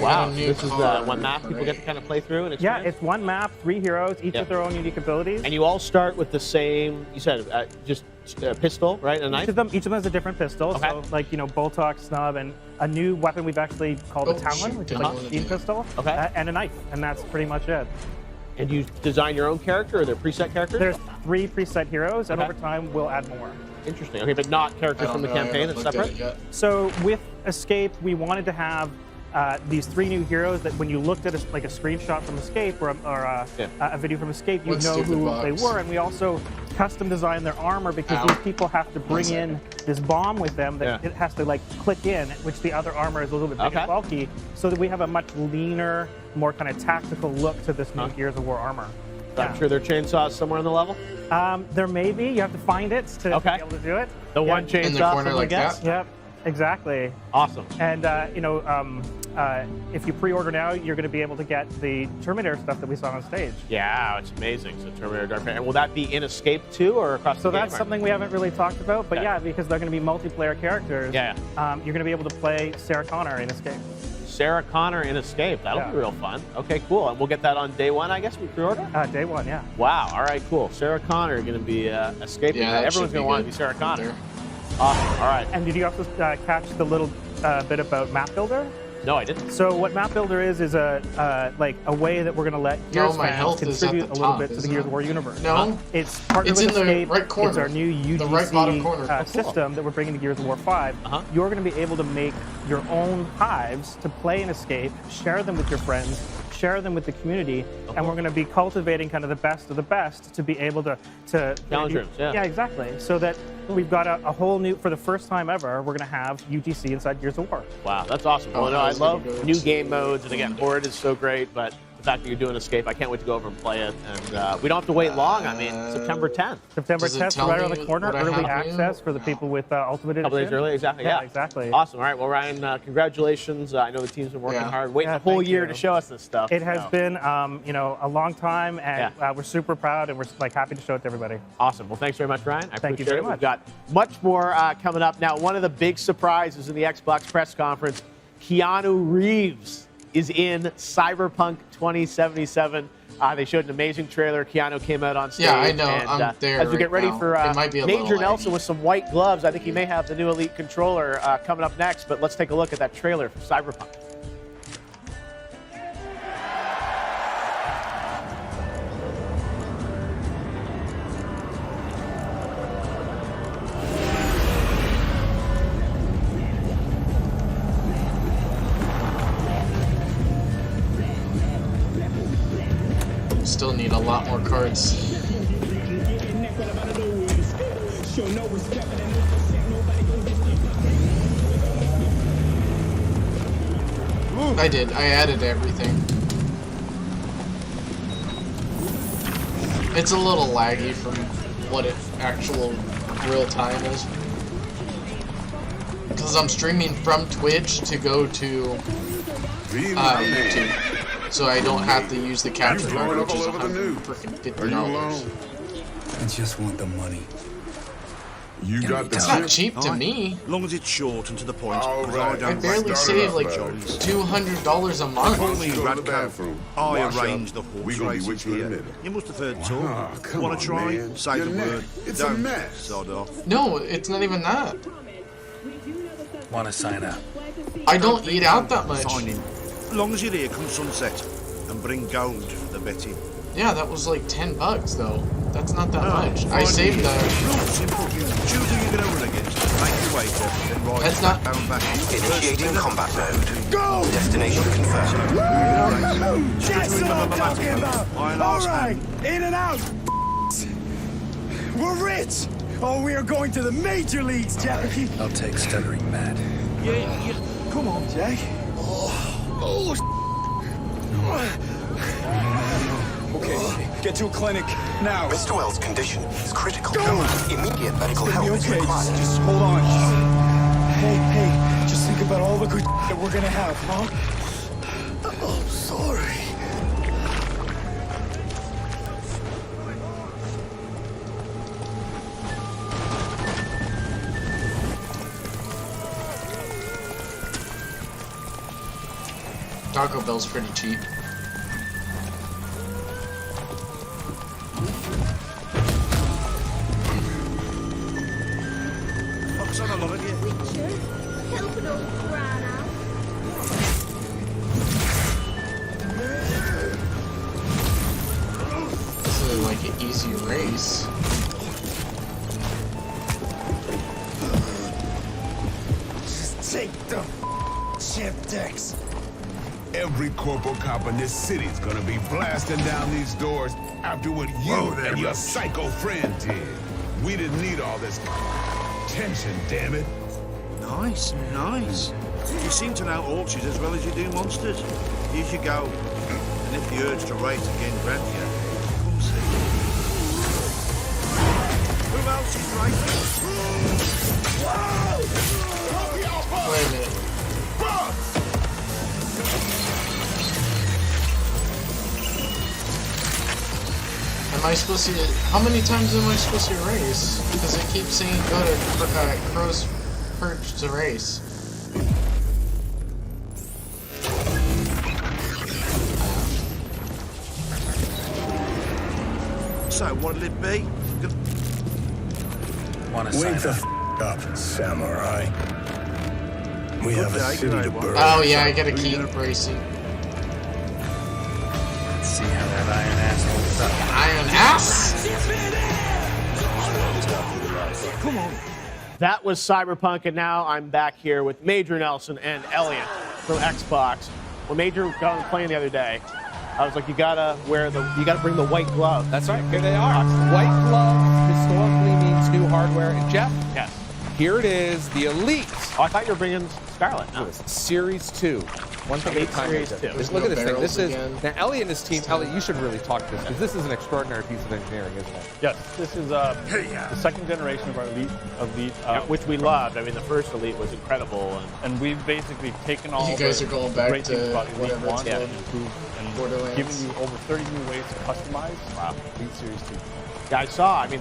Wow, this is one map people get to kind of play through and experience? Yeah, it's one map, 3 heroes, each with their own unique abilities. And you all start with the same, you said, just a pistol, right, and a knife? Each of them has a different pistol. Okay. So, Boltok, Snub, and a new weapon we've actually called a Talon, which is like a machine pistol, and a knife, and that's pretty much it. And you design your own character, or are there preset characters? There's 3 preset heroes, and over time we'll add more. Interesting. Okay, but not characters from the campaign, it's separate? So with Escape, we wanted to have these 3 new heroes that when you looked at a screenshot from Escape or a video from Escape, you'd know who they were. And we also custom designed their armor because these people have to bring in this bomb with them that it has to click in, which the other armor is a little bit big and bulky, so that we have a much leaner, more kind of tactical look to this new Gears of War armor. I'm sure there are chainsaws somewhere on the level? There may be. You have to find it to be able to do it. The one chainsaw in the corner like that? Yep. Exactly. Awesome. And, if you pre-order now, you're going to be able to get the Terminator stuff that we saw on stage. Yeah, it's amazing. So Terminator Dark Fate. And will that be in Escape too, or across the game? So that's something we haven't really talked about, but because they're going to be multiplayer characters, you're going to be able to play Sarah Connor in Escape. Sarah Connor in Escape. That'll be real fun. Okay, cool. And we'll get that on day 1, I guess, we pre-order? Day 1, yeah. Wow. All right, cool. Sarah Connor going to be escaping. Yeah, everyone's going to want to be Sarah Connor. Awesome. All right. And did you also catch the little bit about Map Builder? No, I didn't. So what Map Builder is a way that we're going to let Gears fans contribute a little bit to the Gears of War universe. No, it's partnered with Escape. Right corner. It's our new UGC system that we're bringing to Gears of War 5. You're going to be able to make your own hives to play in Escape, share them with your friends, share them with the community, and we're going to be cultivating kind of the best of the best to be able to challenge rooms. Yeah, exactly. So that we've got a whole new, for the first time ever, we're going to have UGC inside Gears of War. Wow, that's awesome. Well, I love new game modes, and again, Horde is so great, but the fact that you're doing Escape, I can't wait to go over and play it. And we don't have to wait long. I mean, September 10th. September 10th, right around the corner. Early access for the people with Ultimate Edition. Couple days early, exactly. Yeah, exactly. Awesome. All right. Well, Ryan, congratulations. I know the team's been working hard, waiting a whole year to show us this stuff. It has been, a long time, and we're super proud, and we're happy to show it to everybody. Awesome. Well, thanks very much, Ryan. Thank you very much. We've got much more coming up. Now, one of the big surprises in the Xbox press conference, Keanu Reeves is in Cyberpunk 2077. They showed an amazing trailer. Keanu came out on stage. Yeah, I know. And, I'm there as we get ready for Major Nelson laggy. with some white gloves, I think he may have the new Elite controller coming up next. But let's take a look at that trailer for Cyberpunk. Still need a lot more cards. I did. I added everything. It's a little laggy from what it actual real time is. Because I'm streaming from Twitch to go to YouTube. So I don't have to use the capture card, which is $150. I just want the money. You got the It's not cheap to me. As long as it's short and to the point. I barely save like $200 a month. I arranged the horse races here. You must have heard talk. Want to try? Say the word. It's a mess. Sod off. No, it's not even that. Want to sign up? I don't eat out that much. Sign in. As long as you're here come sunset. And bring gold for the betting. Yeah, that was like $10 though. That's not that much. I saved that. Simple. Choose who you're going to run against. Make your way to then ride That's not. Initiating combat mode. Go! Destination confirmed. That's what I'm talking about. All right, in and out. We're rich. Oh, we are going to the major leagues, Jackie. I'll take stuttering Matt. Yeah. Come on, Jack. Okay, get to a clinic now. Mr. Wells' condition is critical. Immediate medical It's gonna help be is okay. required. Just hold on. Hey, just think about all the good that we're gonna have, huh? Oh, sorry. Taco Bell's pretty cheap. Fox on a lot of you. Help an old brown out. This is like an easy race. Just take the chip decks. Every corporal cop in this city is gonna be blasting down these doors after what you and your psycho friend did. We didn't need all this tension, damn it. Nice. You seem to know orchards as well as you do monsters. Here you go. And if the urge to race again grabs you, come see. Who else is racing? Wait a minute. Am I supposed to? How many times am I supposed to race? Because it keeps saying go to Crow's Perch to race. So what'll it be? Want to Wake sign the up? up, samurai. We have a city to burn. Oh yeah, I gotta keep racing. Let's see how that iron ass holds up. Iron ass? Come on. That was Cyberpunk, and now I'm back here with Major Nelson and Elliot from Xbox. When Major got on the plane the other day, I was like, you gotta bring the white glove. That's right, here they are. White glove historically means new hardware. And Jeff, Yes. here it is, the Elite. Oh, I thought you were bringing Scarlet. No. Series 2. One thing at a time. Series 2. Just look at this thing. This is again. now Elliot and his team. Elliot, you should really talk to this because this is an extraordinary piece of engineering, isn't it? Yes, this is the second generation of our Elite, Which we loved. I mean, the first Elite was incredible. and we've basically taken all You guys the are going back great things to about Elite whatever it's 1 and called. improved and Borderlands. given you over 30 new ways to customize Elite Series 2. Yeah, I saw. I mean,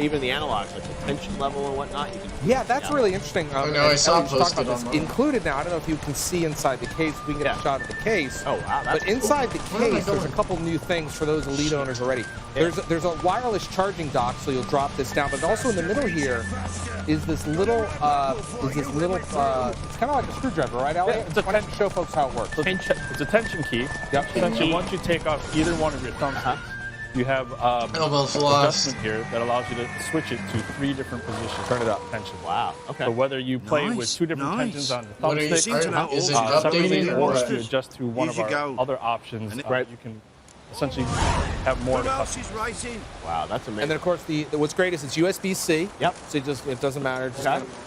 even the analogs, like the tension level and whatnot. Yeah, that's really interesting. I know, I saw Elliot was talking posted about this. online. Included now, I don't know if you can see inside the case. We can get a shot of the case. Oh, wow. That's But inside the Where am I case, there's a going? couple new things for those Elite owners already. There's a wireless charging dock, so you'll drop this down. But also in the middle here is this little, it's kind of like a screwdriver, right, Elliot? it's a Why don't you show folks how it works? It's a tension key. Yep. Essentially, once you take off either one of your thumbsticks, you have Elbow floss. adjustment here that allows you to switch it to 3 different positions. Turn it up. Tension. Wow. Okay. So whether you play with Nice, 2 different nice. tensions on the What are you- thumbstick, is it separating updating or or what? to adjust to one of Here you our go. other options, And you can essentially have more Who to else customize. is racing? Wow, that's amazing. And then, of course, what's great is it's USB-C. Yep. So it doesn't matter. Just Okay.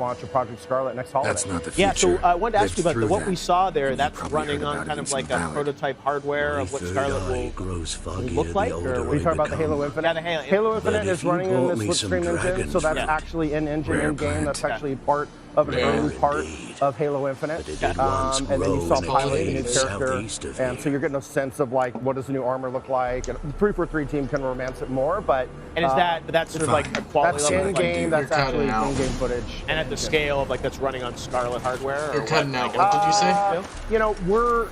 launch of Project Scarlet next holiday. That's not the Yeah, future. so I wanted to ask you about the what we saw there, that's running on kind of like a prototype hardware of what Scarlet will look like? Or are you talking about the Halo Infinite? Yeah, the Halo Infinite. Halo Infinite is running in this Slipstream engine, so that's actually an engine in-game. That's actually part of an early part of Halo Infinite. And then you saw Pilot, the new character. And so you're getting a sense of like, what does the new armor look like? And the 343 team can romance it more, but... And is that's sort of like a quality that's level? In-game, that's actually in-game footage. And at the scale of like that's running on Scarlet hardware? You're cutting out. What did you say? You know, we're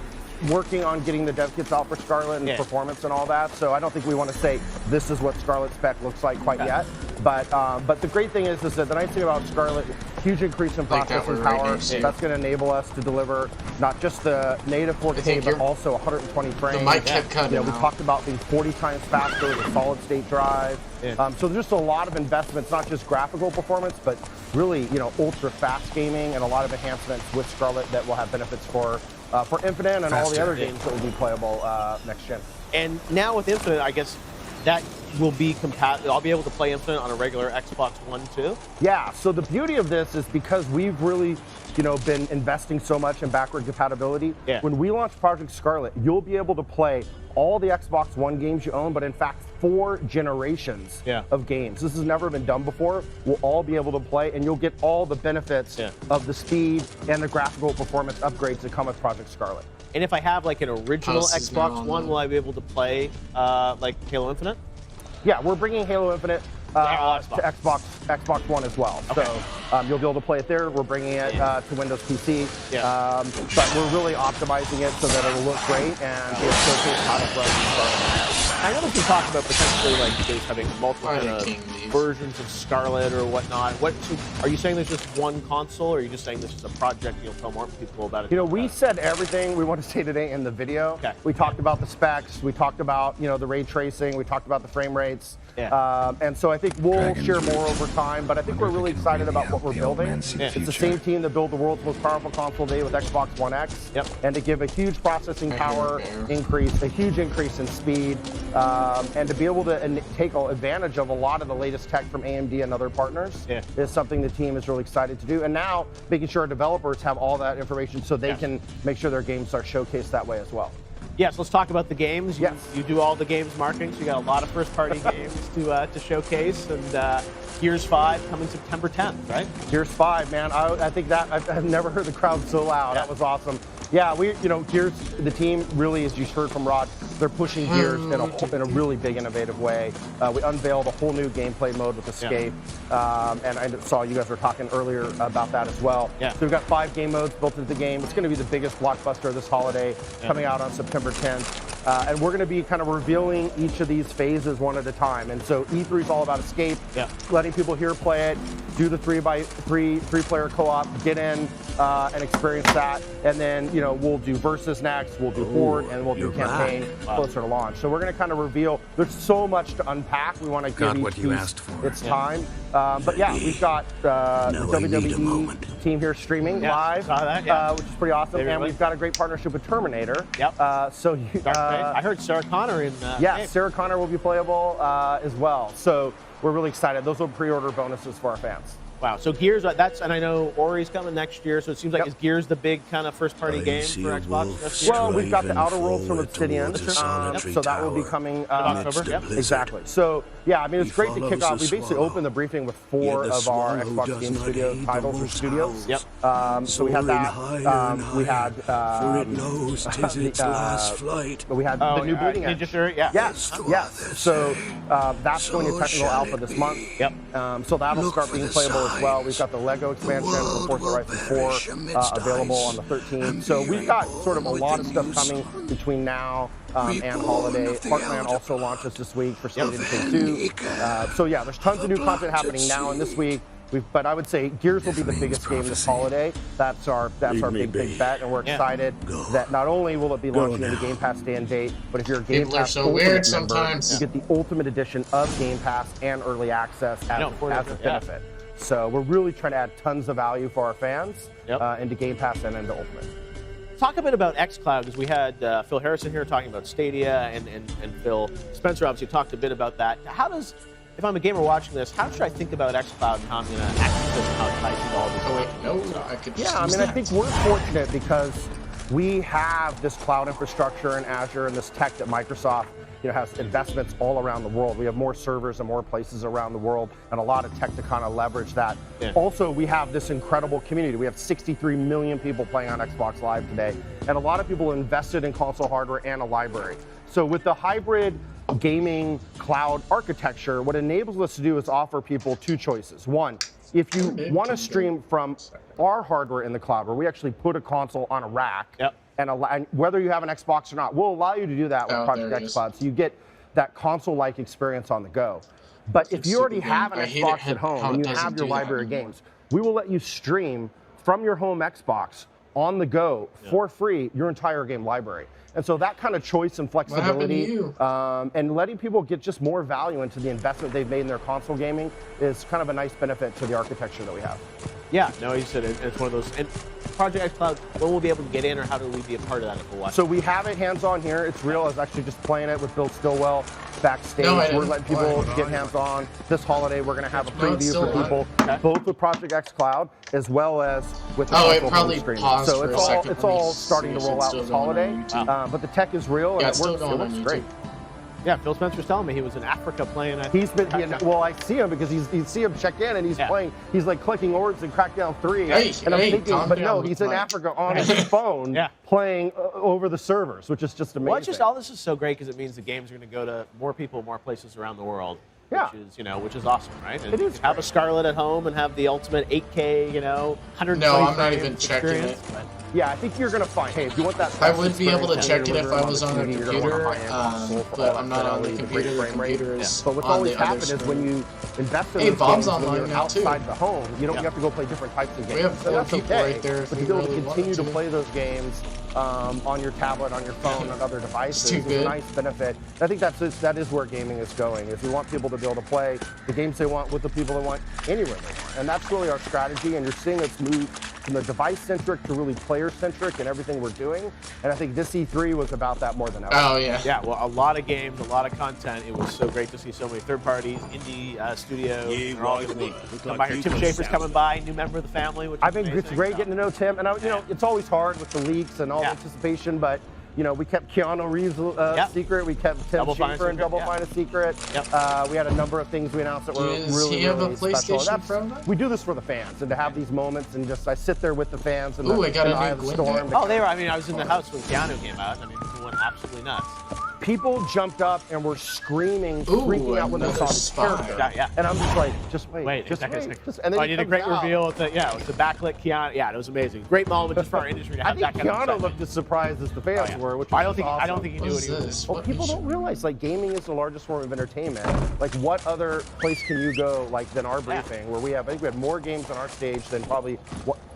working on getting the dev kits out for Scarlet and performance and all that, so I don't think we want to say this is what Scarlet spec looks like quite yet. But the great thing is that the nice thing about Scarlet, huge increase in processing power. That's going to enable us to deliver not just the native 4K, but also 120 frames. The mic kept cutting We talked about being 40 times faster with a solid state drive. So there's just a lot of investments, not just graphical performance, but really, ultra fast gaming and a lot of enhancements with Scarlet that will have benefits for Infinite and all the other games that will be playable next gen. And now with Infinite, I guess that will be compatible. I'll be able to play Infinite on a regular Xbox One too. Yeah. So the beauty of this is because we've really, been investing so much in backward compatibility. When we launch Project Scarlet, you'll be able to play all the Xbox One games you own, but in fact 4 generations of games. This has never been done before. We'll all be able to play, and you'll get all the benefits of the speed and the graphical performance upgrades that come with Project Scarlet. And if I have like an original Xbox One, will I be able to play like Halo Infinite? Yeah, we're bringing Halo Infinite to Xbox One as well. Okay. So you'll be able to play it there. We're bringing it to Windows PC. But we're really optimizing it so that it'll look great and be a showcase title for us. I know that we talked about potentially like having multiple versions of Scarlet or whatnot. Are you saying there's just one console, or are you just saying this is a project and you'll tell more people about it? We said everything we want to say today in the video. We talked about the specs. We talked about the ray tracing. We talked about the frame rates. And so I think we'll share more over time. But I think we're really excited about what we're building. It's the same team that built the world's most powerful console today with Xbox One X. And to give a huge processing power increase, a huge increase in speed. And to be able to take advantage of a lot of the latest tech from AMD and other partners is something the team is really excited to do. And now making sure our developers have all that information so they can make sure their games are showcased that way as well. Yes, let's talk about the games. You do all the games marketing, so you got a lot of first-party games to showcase. And Gears 5 coming September 10th, right? Gears 5, man. I think that I've never heard the crowd so loud. That was awesome. Yeah, Gears, the team really, as you heard from Rod, they're pushing Gears in a really big, innovative way. We unveiled a whole new gameplay mode with Escape, and I saw you guys were talking earlier about that as well. So we've got 5 game modes built into the game. It's going to be the biggest blockbuster this holiday, coming out on September 10th. And we're going to be kind of revealing each of these phases one at a time. And so E3 is all about Escape, letting people here play it, do the 3x3 co-op, get in and experience that. And then, we'll do Versus next, we'll do Horde, and we'll do Campaign closer to launch. So we're going to kind of reveal, there's so much to unpack. We want to give each piece its time. But yeah, we've got the WWE team here streaming live, which is pretty awesome. And we've got a great partnership with Terminator. I heard Sarah Connor in Sarah Connor will be playable as well. So we're really excited. Those are pre-order bonuses for our fans. Wow, so Gears, and I know Ori's coming next year, so it seems like is Gears the big kind of first-party game for Xbox? Well, we've got the Outer Worlds from Obsidian, so that will be coming October. Exactly. So, yeah, I mean, it's great to kick off. We basically opened the briefing with 4 of our Xbox Game Studio titles or studios. So we had that. We had the new Bleeding Edge. Yes. So that's going to technical alpha this month. So that'll start being playable as well. We've got the Lego expansion for Forza Horizon 4 available on the 13th. So we've got sort of a lot of stuff coming between now and holiday. Heartland also launches this week for State of Decay 2. So yeah, there's tons of new content happening now and this week. But I would say Gears will be the biggest game this holiday. That's our big bet, and we're excited that not only will it be launching in the Game Pass day and date, but if you're a Game Pass Ultimate member, you get the Ultimate Edition of Game Pass and Early Access as a benefit. So we're really trying to add tons of value for our fans into Game Pass and into Ultimate. Talk a bit about xCloud, because we had Phil Harrison here talking about Stadia, and Phil Spencer obviously talked a bit about that. If I'm a gamer watching this, how should I think about xCloud and how I'm going to access because of how tight all this. Oh wait, no, I could. Just Yeah, I use mean, I that. think we're fortunate because we have this cloud infrastructure in Azure and this tech that Microsoft, has investments all around the world. We have more servers and more places around the world and a lot of tech to kind of leverage that. Yeah. Also, we have this incredible community. We have 63 million people playing on Xbox Live today, and a lot of people invested in console hardware and a library. So with the hybrid gaming cloud architecture, what it enables us to do is offer people two choices. One, if you want to stream from our hardware in the cloud, where we actually put a console on a rack, and whether you have an Xbox or not, we'll allow you to do that with Project X Cloud. So you get that console-like experience on the go. But if you already have an Xbox at home and you have your library of games, we will let you stream from your home Xbox on the go for free your entire game library. And so that kind of choice and flexibility and letting people get just more value into the investment they've made in their console gaming is kind of a nice benefit to the architecture that we have. Yeah, no, you said it's one of those. And Project X Cloud, when will we be able to get in, or how do we be a part of that if we're watching? So we have it hands-on here. It's real. I was actually just playing it with Bill Stillwell backstage. We're letting people get hands-on. This holiday, we're going to have a preview for people, both with Project X Cloud as well as with the console home streaming. So it's all starting to roll out this holiday. But the tech is real, and it works great. Yeah, Phil Spencer was telling me he was in Africa playing. He's been, well, I see him because you see him check in and he's playing. He's like clicking orders in Crackdown 3. And I'm thinking, but no, he's in Africa on his phone playing over the servers, which is just amazing. Well, it's just all this is so great because it means the games are going to go to more people, more places around the world. Yeah. Which is awesome, right? And it is. Have a Scarlet at home and have the ultimate 8K, 120 No, I'm not even checking it. Yeah, I think you're going to find, hey, if you want that... I would be able to check it if I was on the computer, but I'm not on the computer. The computer is But what's on always the other happened is screen. when you invest in Hey, those Bob's games, when online you're now, too. outside the home, you don't have to go play different types of games. We have So that's people okay. right there if But we to be able to really continue wanted to to. play those games on your tablet, on your phone, on other devices too is a good. nice benefit. I think that is where gaming is going, is we want people to be able to play the games they want with the people they want anywhere they want. And that's really our strategy, and you're seeing us move from the device-centric to really player-centric in everything we're doing. And I think this E3 was about that more than ever. Oh, yeah. Yeah, well, a lot of games, a lot of content. It was so great to see so many third parties, indie studios. They're all going to be coming by here. Tim Schafer's coming by, new member of the family, which is amazing. It's great getting to know Tim. And, it's always hard with the leaks and all the anticipation, but we kept Keanu Reeves secret. We kept Tim Schafer and Double Fine a secret. We had a number of things we announced that were really, he have really a PlayStation special. from that? We do this for the fans and to have these moments and just I sit there with the fans and Ooh, I got the a Eye new of the Storm. Oh, they were. I mean, I was in the house when Keanu came out. I mean, it went absolutely nuts. People jumped up and were screaming, freaking out when they saw the character. And I'm just like, just wait. And then I did a great reveal with the backlit Keanu. Yeah, it was amazing. Great moment just for our industry to have that kind of Keanu excitement. looked as surprised as the fans were, which I was don't awesome. think he knew what he was doing. Well, people don't realize gaming is the largest form of entertainment. Like, what other place can you go than our briefing, where I think we had more games on our stage than probably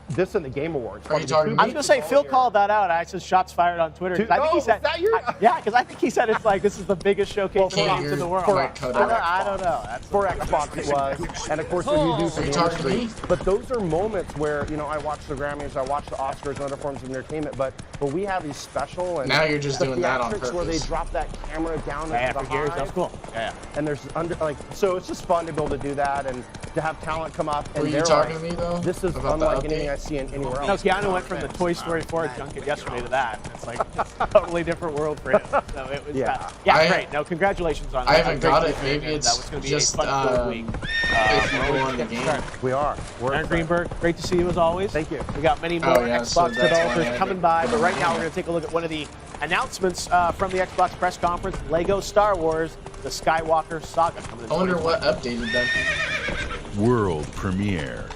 this and the Game Awards. Are you talking I was gonna say Phil called that out. I said shots fired on Twitter. I think he said, because I think he said it's like this is the biggest showcase of games in the world. I don't know. For Xbox it was, and of course when you do some industry. But those are moments where I watch the Grammys, I watch the Oscars and other forms of entertainment. But we have these special and now you're just the doing that on theatrics purpose. where they drop that camera down into the for years, high. that's cool. Yeah. And there's so it's just fun to be able to do that and to have talent come up. And Were you they're talking like, to me though? This is about the unlike update? anything I see anywhere else. No, Keanu went from the Toy Story 4 junket yesterday to that. It's like a totally different world for him. So it was great. No, congratulations on that. I haven't got it. Maybe it's that was going to be just a fun week. if you go on the game. We are. Aaron Greenberg, great to see you as always. Thank you. We got many more Xbox developers coming by, but right now we're going to take a look at one of the announcements from the Xbox press conference, Lego Star Wars, the Skywalker Saga. I wonder what updated them. World premiere.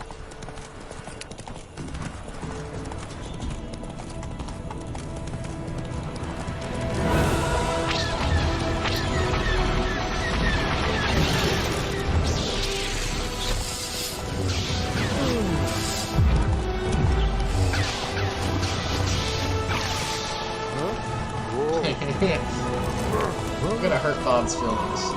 I'm gonna hurt Bob's feelings.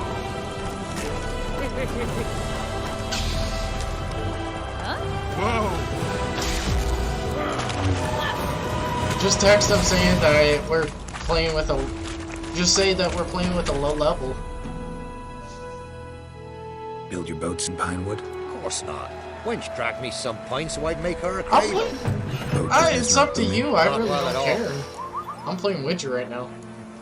Just text them saying that we're playing with a. Just say that we're playing with a low level. Build your boats in Pinewood? Of course not. Wench dragged me some pint so I'd make her a I'll craving. play. It's up to you. I really well at don't all. care. I'm playing Witcher right now.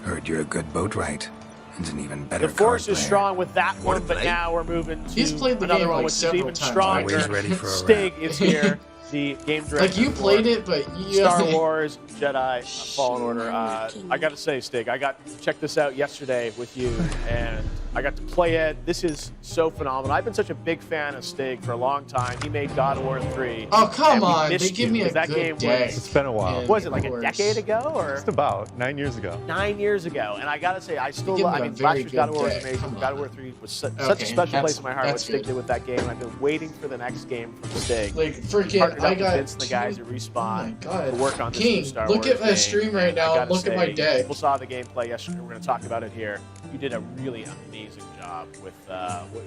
Heard you're a good boatwright. And an even better The force card is player. strong with that one, but play? now we're moving to He's played the another game one like which is several even times. stronger. Always ready for a Stig round. is here, the game director. Like you played it, but you Star Wars Jedi Fallen Order. I got to say, Stig, I got to check this out yesterday with you, and I got to play it. This is so phenomenal. I've been such a big fan of Stig for a long time. He made God of War 3. Oh, come and we on. missed They give you, me a 'cause that good game day. was, It's been a while. was it like a decade ago or Just about 9 years ago. 9 years ago? And I gotta say, I still give love. me I a mean, very last year's God of War was good day. amazing. Come God of on. War 3 was such a Okay, special place that's- in my heart. What that's Stig good. did with that game, and I've been waiting for the next game from Stig. Like, freaking, Partnered I up with got. Vince and the guys at Respawn God. to work on this King, new Star look Wars at my game. stream right And now. I gotta Look at my say, deck. People saw the gameplay yesterday. We're going to talk about it here. You did a really amazing job with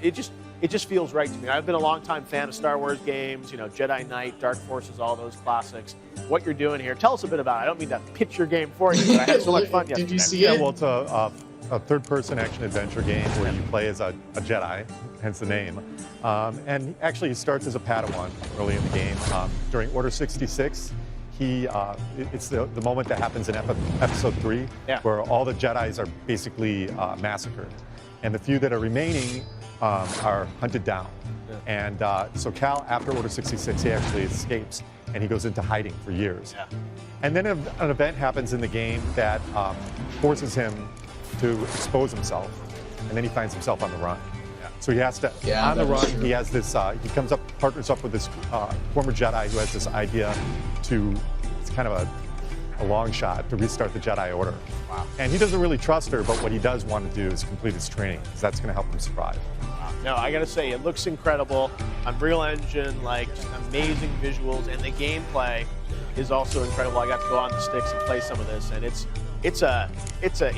it. Just feels right to me. I've been a long-time fan of Star Wars games. You know, Jedi Knight, Dark Forces, all those classics. What you're doing here, tell us a bit about it. I don't mean to pitch your game for you, but I had so much fun yesterday. Did you see Yeah, it? well, it's a third-person action-adventure game where you play as a Jedi, hence the name. And actually, he starts as a Padawan early in the game. During Order 66, it's the moment that happens in Episode 3, where all the Jedis are basically massacred. And the few that are remaining are hunted down. And so Cal, after Order 66, he actually escapes, and he goes into hiding for years. And then an event happens in the game that forces him to expose himself, and then he finds himself on the run. So he has to, on the run, he has this, he partners up with this former Jedi who has this idea to, it's kind of a long shot, to restart the Jedi Order. Wow. And he doesn't really trust her, but what he does want to do is complete his training, because that's going to help him survive. No, I gotta say, it looks incredible. Unreal Engine, like, just amazing visuals, and the gameplay is also incredible. I got to go on the sticks and play some of this, and it's a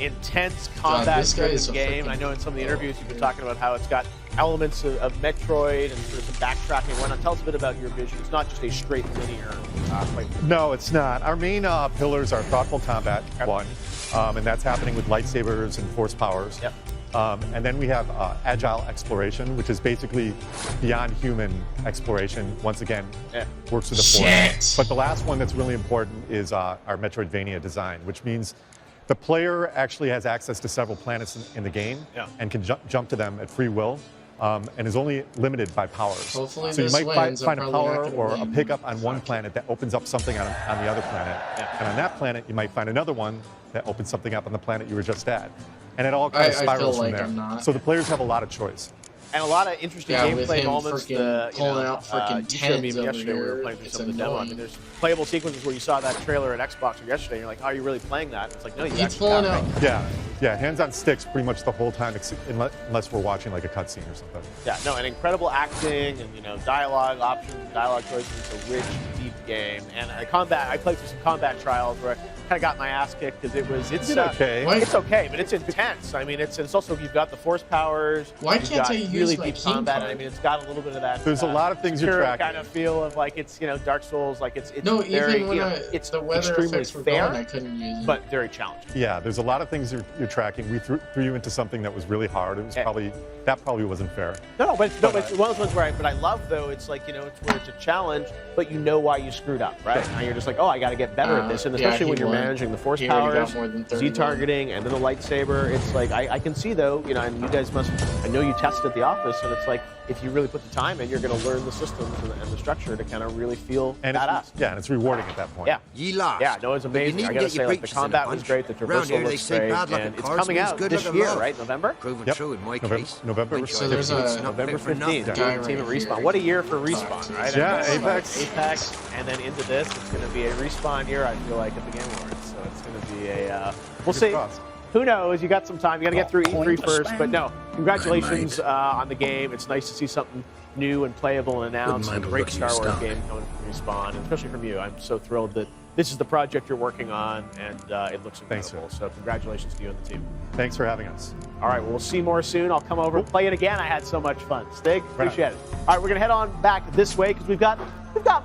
intense combat-driven game. I know in some of the interviews you've been talking about how it's got elements of Metroid and sort of some backtracking and whatnot. Tell us a bit about your vision. It's not just a straight linear playthrough. No, it's not. Our main pillars are thoughtful combat, one, and that's happening with lightsabers and force powers. Yep. And then we have agile exploration, which is basically beyond human exploration. Once again, works with the force. But the last one that's really important is our Metroidvania design, which means the player actually has access to several planets in the game and can jump to them at free will. And is only limited by powers. Hopefully so you this might wins. find a I'm probably power not gonna or a win. pickup on one planet that opens up something on the other planet. And on that planet, you might find another one that opens something up on the planet you were just at. And it all kind of I feel spirals like from there. I'm not. So the players have a lot of choice. And a lot of interesting with gameplay him moments. freaking pulling out freaking you showed me tens over yesterday. We were here. playing through It's some of the demo. I mean, there's playable sequences where you saw that trailer at Xbox or yesterday. And you're like, "Oh, are you really playing that?" It's like, no, you He's actually pulling have out. it. Yeah, hands on sticks pretty much the whole time, unless we're watching like a cutscene or something. Yeah, no, and incredible acting and dialogue options, dialogue choices. It's a rich, deep game. And combat. I played through some combat trials where I kind of got my ass kicked because it's okay. It's okay, but it's intense. I mean, it's also you've got the force powers. Why you've can't got I use really my deep King combat? card? I mean, it's got a little bit of that. There's a lot of things you're Sekiro tracking. kind of feel of like it's Dark Souls, like it's No, very even when it's the weather extremely effects were fair, gone, I couldn't use it. but very challenging. Yeah, there's a lot of things you're tracking. We threw you into something that was really hard. It was probably wasn't fair. No, but it's one of those ones where but I love though. It's like it's where it's a challenge, but you know why you screwed up, right? Now you're just like, oh, I got to get better at this, and especially when you're managing the force He already got powers, more than 30 Z targeting, and then the lightsaber. It's like I can see though, and you guys must. I know you tested at the office, and it's like if you really put the time in, you're going to learn the systems and the structure to kind of really feel badass. And it's rewarding at that point. Yeah. Ye lost. Yeah, no, it's amazing. I gotta say, like the combat was great, the traversal looks great, and it's coming out this year, right? November? Proven Yep. true in my November, case. November. So there's a November 15th, guy team at right Respawn. here. What a year for Respawn, right? Yeah, I mean, Apex. Apex, and then into this, it's going to be a Respawn year, I feel like, at the Game Awards. So it's going to be a, we'll see. Crossed. Who knows? You got some time. You got to get through E3 first. But no, congratulations on the game. It's nice to see something new and playable and announced. A great Star Wars game coming from Respawn, and especially from you. I'm so thrilled that this is the project you're working on, and it looks incredible. So congratulations to you and the team. Thanks for having us. All right, we'll see more soon. I'll come over and play it again. I had so much fun. Stig, appreciate it. All right, we're going to head on back this way because we've got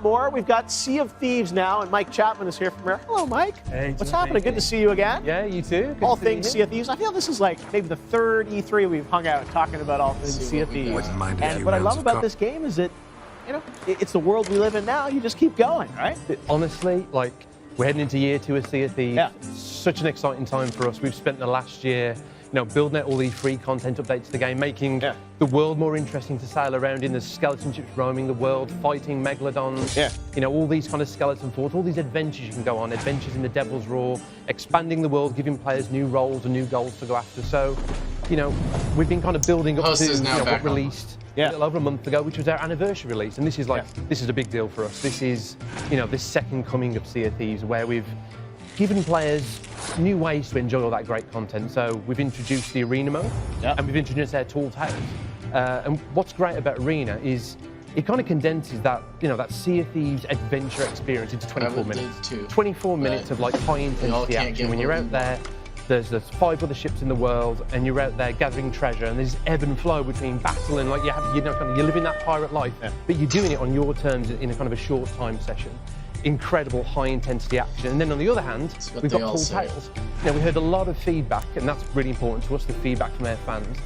more. We've got Sea of Thieves now, and Mike Chapman is here from here. Hello, Mike. Hey, what's happening? Good to see you again. Yeah, you too. Good All to see things you. Sea of Thieves. I feel this is like maybe the third E3 we've hung out talking about all things Sea of Thieves. Wouldn't mind a few What I rounds love of about cop. this game is that you know, it's the world we live in now. You just keep going, right? Honestly, like, we're heading into year 2 of Sea of Thieves. Yeah. Such an exciting time for us. We've spent the last year, you know, building out all these free content updates to the game, making the world more interesting to sail around in. There's skeleton ships roaming the world, fighting megalodons. Yeah. You know, all these kind of skeleton forts, all these adventures you can go on, adventures in the Devil's Roar, expanding the world, giving players new roles and new goals to go after. So, you know, we've been kind of building up to, you know, what released a little over a month ago, which was our anniversary release. And this is like, this is a big deal for us. This is, you know, this second coming of Sea of Thieves, where we've given players new ways to enjoy all that great content. So we've introduced the Arena mode, and we've introduced our Tall Tales. And what's great about Arena is it kind of condenses that, you know, that Sea of Thieves adventure experience into 24 minutes. 24 minutes of like high intensity action. When you're out there, there's 5 other ships in the world, and you're out there gathering treasure, and there's ebb and flow between battle and like you know, kind of, you're living that pirate life, but you're doing it on your terms in a kind of a short time session. Incredible high intensity action. And then on the other hand, we've got Tall Tales. You know, we heard a lot of feedback, and that's really important to us, the feedback from our fans.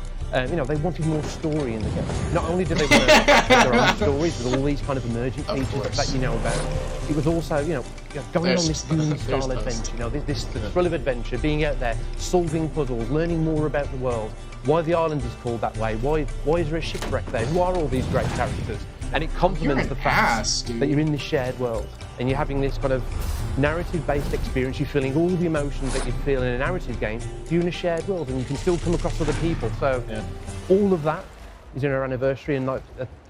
You know, they wanted more story in the game. Not only did they want to have their own stories with all these kind of emergent features that you know about, it was also, you know going on this Doom-style adventure, you know, this thrill of adventure, being out there, solving puzzles, learning more about the world, why the island is called that way, why is there a shipwreck there, who are all these great characters? And it complements the fact that you're in this shared world, and you're having this kind of narrative-based experience. You're feeling all the emotions that you feel in a narrative game. You're in a shared world, and you can still come across other people. So all of that is in our anniversary, and like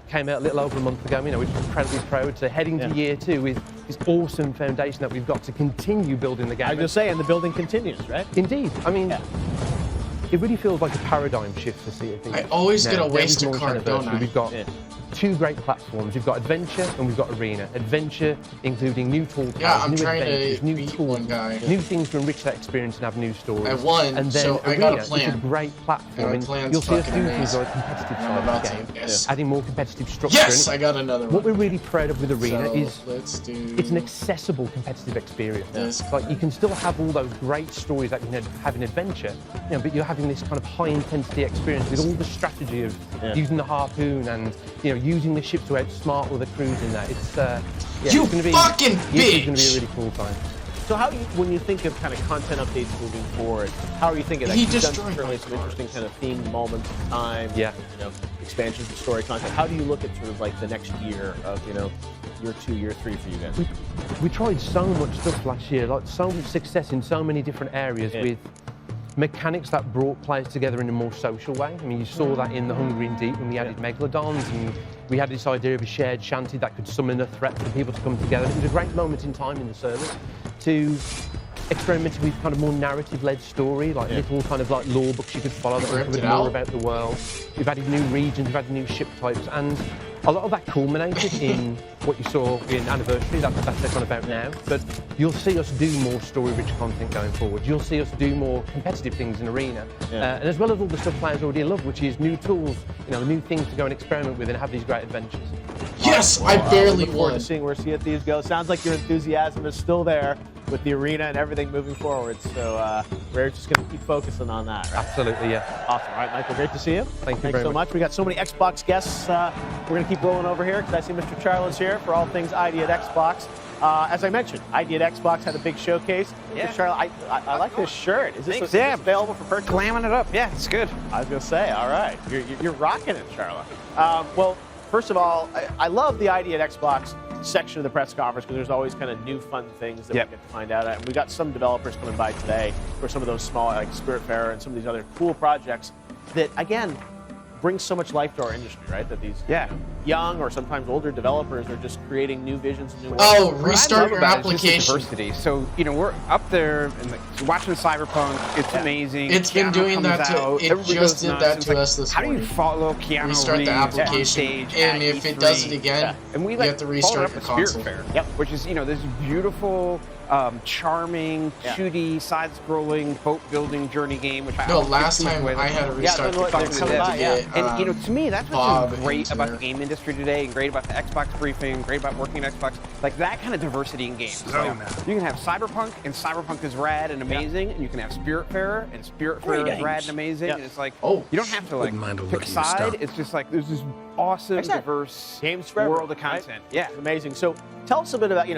came out a little over a month ago. You know, we're incredibly proud to heading to year 2 with this awesome foundation that we've got to continue building the game. I was going to say, and the building continues, right? Indeed. I mean, it really feels like a paradigm shift for Sea of Thieves. I always get a waster card, don't I? We've got 2 great platforms. We've got Adventure and we've got Arena. Adventure including new Tall Tales, new adventures, new tools, new things to enrich that experience and have new stories. I won, and then so Arena, I got a plan. It's a great platform. And you'll see us do things like a competitive side of the game, adding more competitive structure. Yes, I got another one. What we're really proud of with Arena is it's an accessible competitive experience. Like you can still have all those great stories that you can have in Adventure, you know, but you're having this kind of high intensity experience with all the strategy of using the harpoon and, you know, using the ship to outsmart all the crews in that. It's you it's gonna be, fucking bitch! It's going to be a really cool time. So how, when you think of kind of content updates moving forward, how are you thinking that? You've done certainly some interesting kind of themed moments of time, you know, expansions of story content. How do you look at sort of like the next year of, you know, year 2, year 3 for you guys? We tried so much stuff last year, like so much success in so many different areas with mechanics that brought players together in a more social way. I mean, you saw that in the Hungry and Deep when we added Megalodons, and we had this idea of a shared shanty that could summon a threat for people to come together. It was a great moment in time in the service to experiment with kind of more narrative-led story, like little kind of like lore books you could follow that covered more about the world. We've added new regions, we've added new ship types, and a lot of that culminated in what you saw in Anniversary. That's kind of out now. But you'll see us do more story-rich content going forward. You'll see us do more competitive things in Arena, and as well as all the stuff players already love, which is new tools, you know, new things to go and experiment with and have these great adventures. Yes, I barely look forward to seeing where Sea of Thieves goes. Sounds like your enthusiasm is still there with the Arena and everything moving forward. So we're just going to keep focusing on that. Right? Absolutely, yeah. Awesome. All right, Michael, great to see you. Thanks so much. We got so many Xbox guests. We're going to keep rolling over here because I see Mr. Charlo's here for all things ID at Xbox. As I mentioned, ID at Xbox had a big showcase. Yeah. Mr. Charlo, I like this shirt. Is this available for purchase? Glamming it up. Yeah, it's good. I was going to say, all right. You're rocking it, Charlo. Well, first of all, I love the ID at Xbox section of the press conference because there's always kind of new fun things that we get to find out. And we got some developers coming by today for some of those small, like Spiritfarer and some of these other cool projects that, again, brings so much life to our industry, right? That these young or sometimes older developers are just creating new visions and new worlds. Oh, restart your application. Diversity. So, you know, we're up there and watching Cyberpunk. It's amazing. It's been doing that to it just did that to us this morning. How do you follow Keanu Restart Reeves the application, stage and if it does it again, and we you have to restart your console. Yep. Which is, you know, this beautiful, charming, 2D, side-scrolling, boat-building journey game. Which last time I had to restart the console and you know, to me, that's what's so great about the game industry. industry today, and great about the Xbox briefing, great about working at Xbox. Like that kind of diversity in games. Like, you can have Cyberpunk, and Cyberpunk is rad and amazing, and you can have Spiritfarer, and Spiritfarer is rad and amazing. And it's like, you don't have to like pick a side. It's just like there's this awesome, diverse games forever, world of content. Right? Yeah, amazing. So tell us a bit about,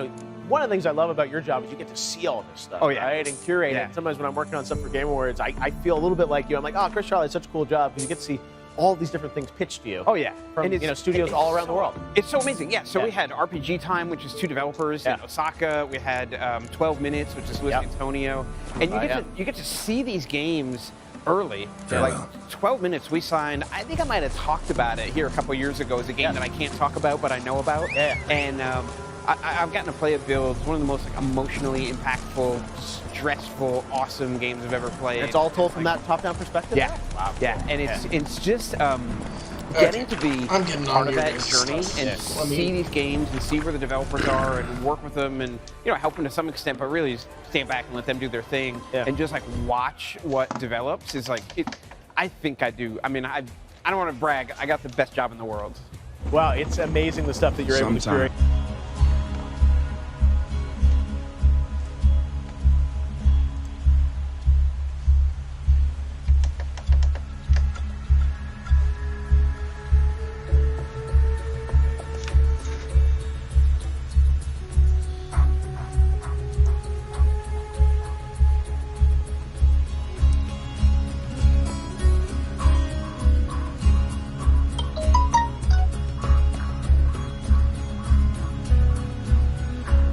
one of the things I love about your job is you get to see all this stuff, right? And curate it. Sometimes when I'm working on stuff for Game Awards, I feel a little bit like you. I'm like, oh, Chris Charlie, it's such a cool job because you get to see all these different things pitched to you. Oh yeah, from studios all around the world. It's so amazing. Yeah. So we had RPG Time, which is 2 developers in Osaka. We had 12 Minutes, which is with Antonio, and you get to see these games early. Like 12 Minutes, we signed. I think I might have talked about it here a couple years ago as a game that I can't talk about, but I know about. And I've gotten to play it build. It's one of the most emotionally impactful, stressful, awesome games I've ever played. And it's all told from that top-down perspective? Yeah. Wow. Yeah, and it's just getting to be part of that journey and see these games and see where the developers are and work with them and help them to some extent, but really just stand back and let them do their thing and just watch what develops is I think I do. I mean, I don't want to brag. I got the best job in the world. Wow, it's amazing the stuff that you're able to create.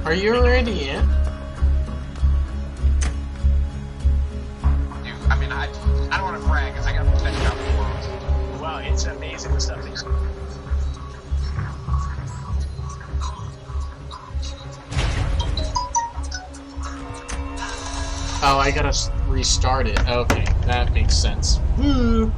Are you already in? Dude, I mean, I don't want to brag because I got the best job in the world. Wow, it's amazing the stuff that you Oh, I gotta restart it. Okay, that makes sense. Woo!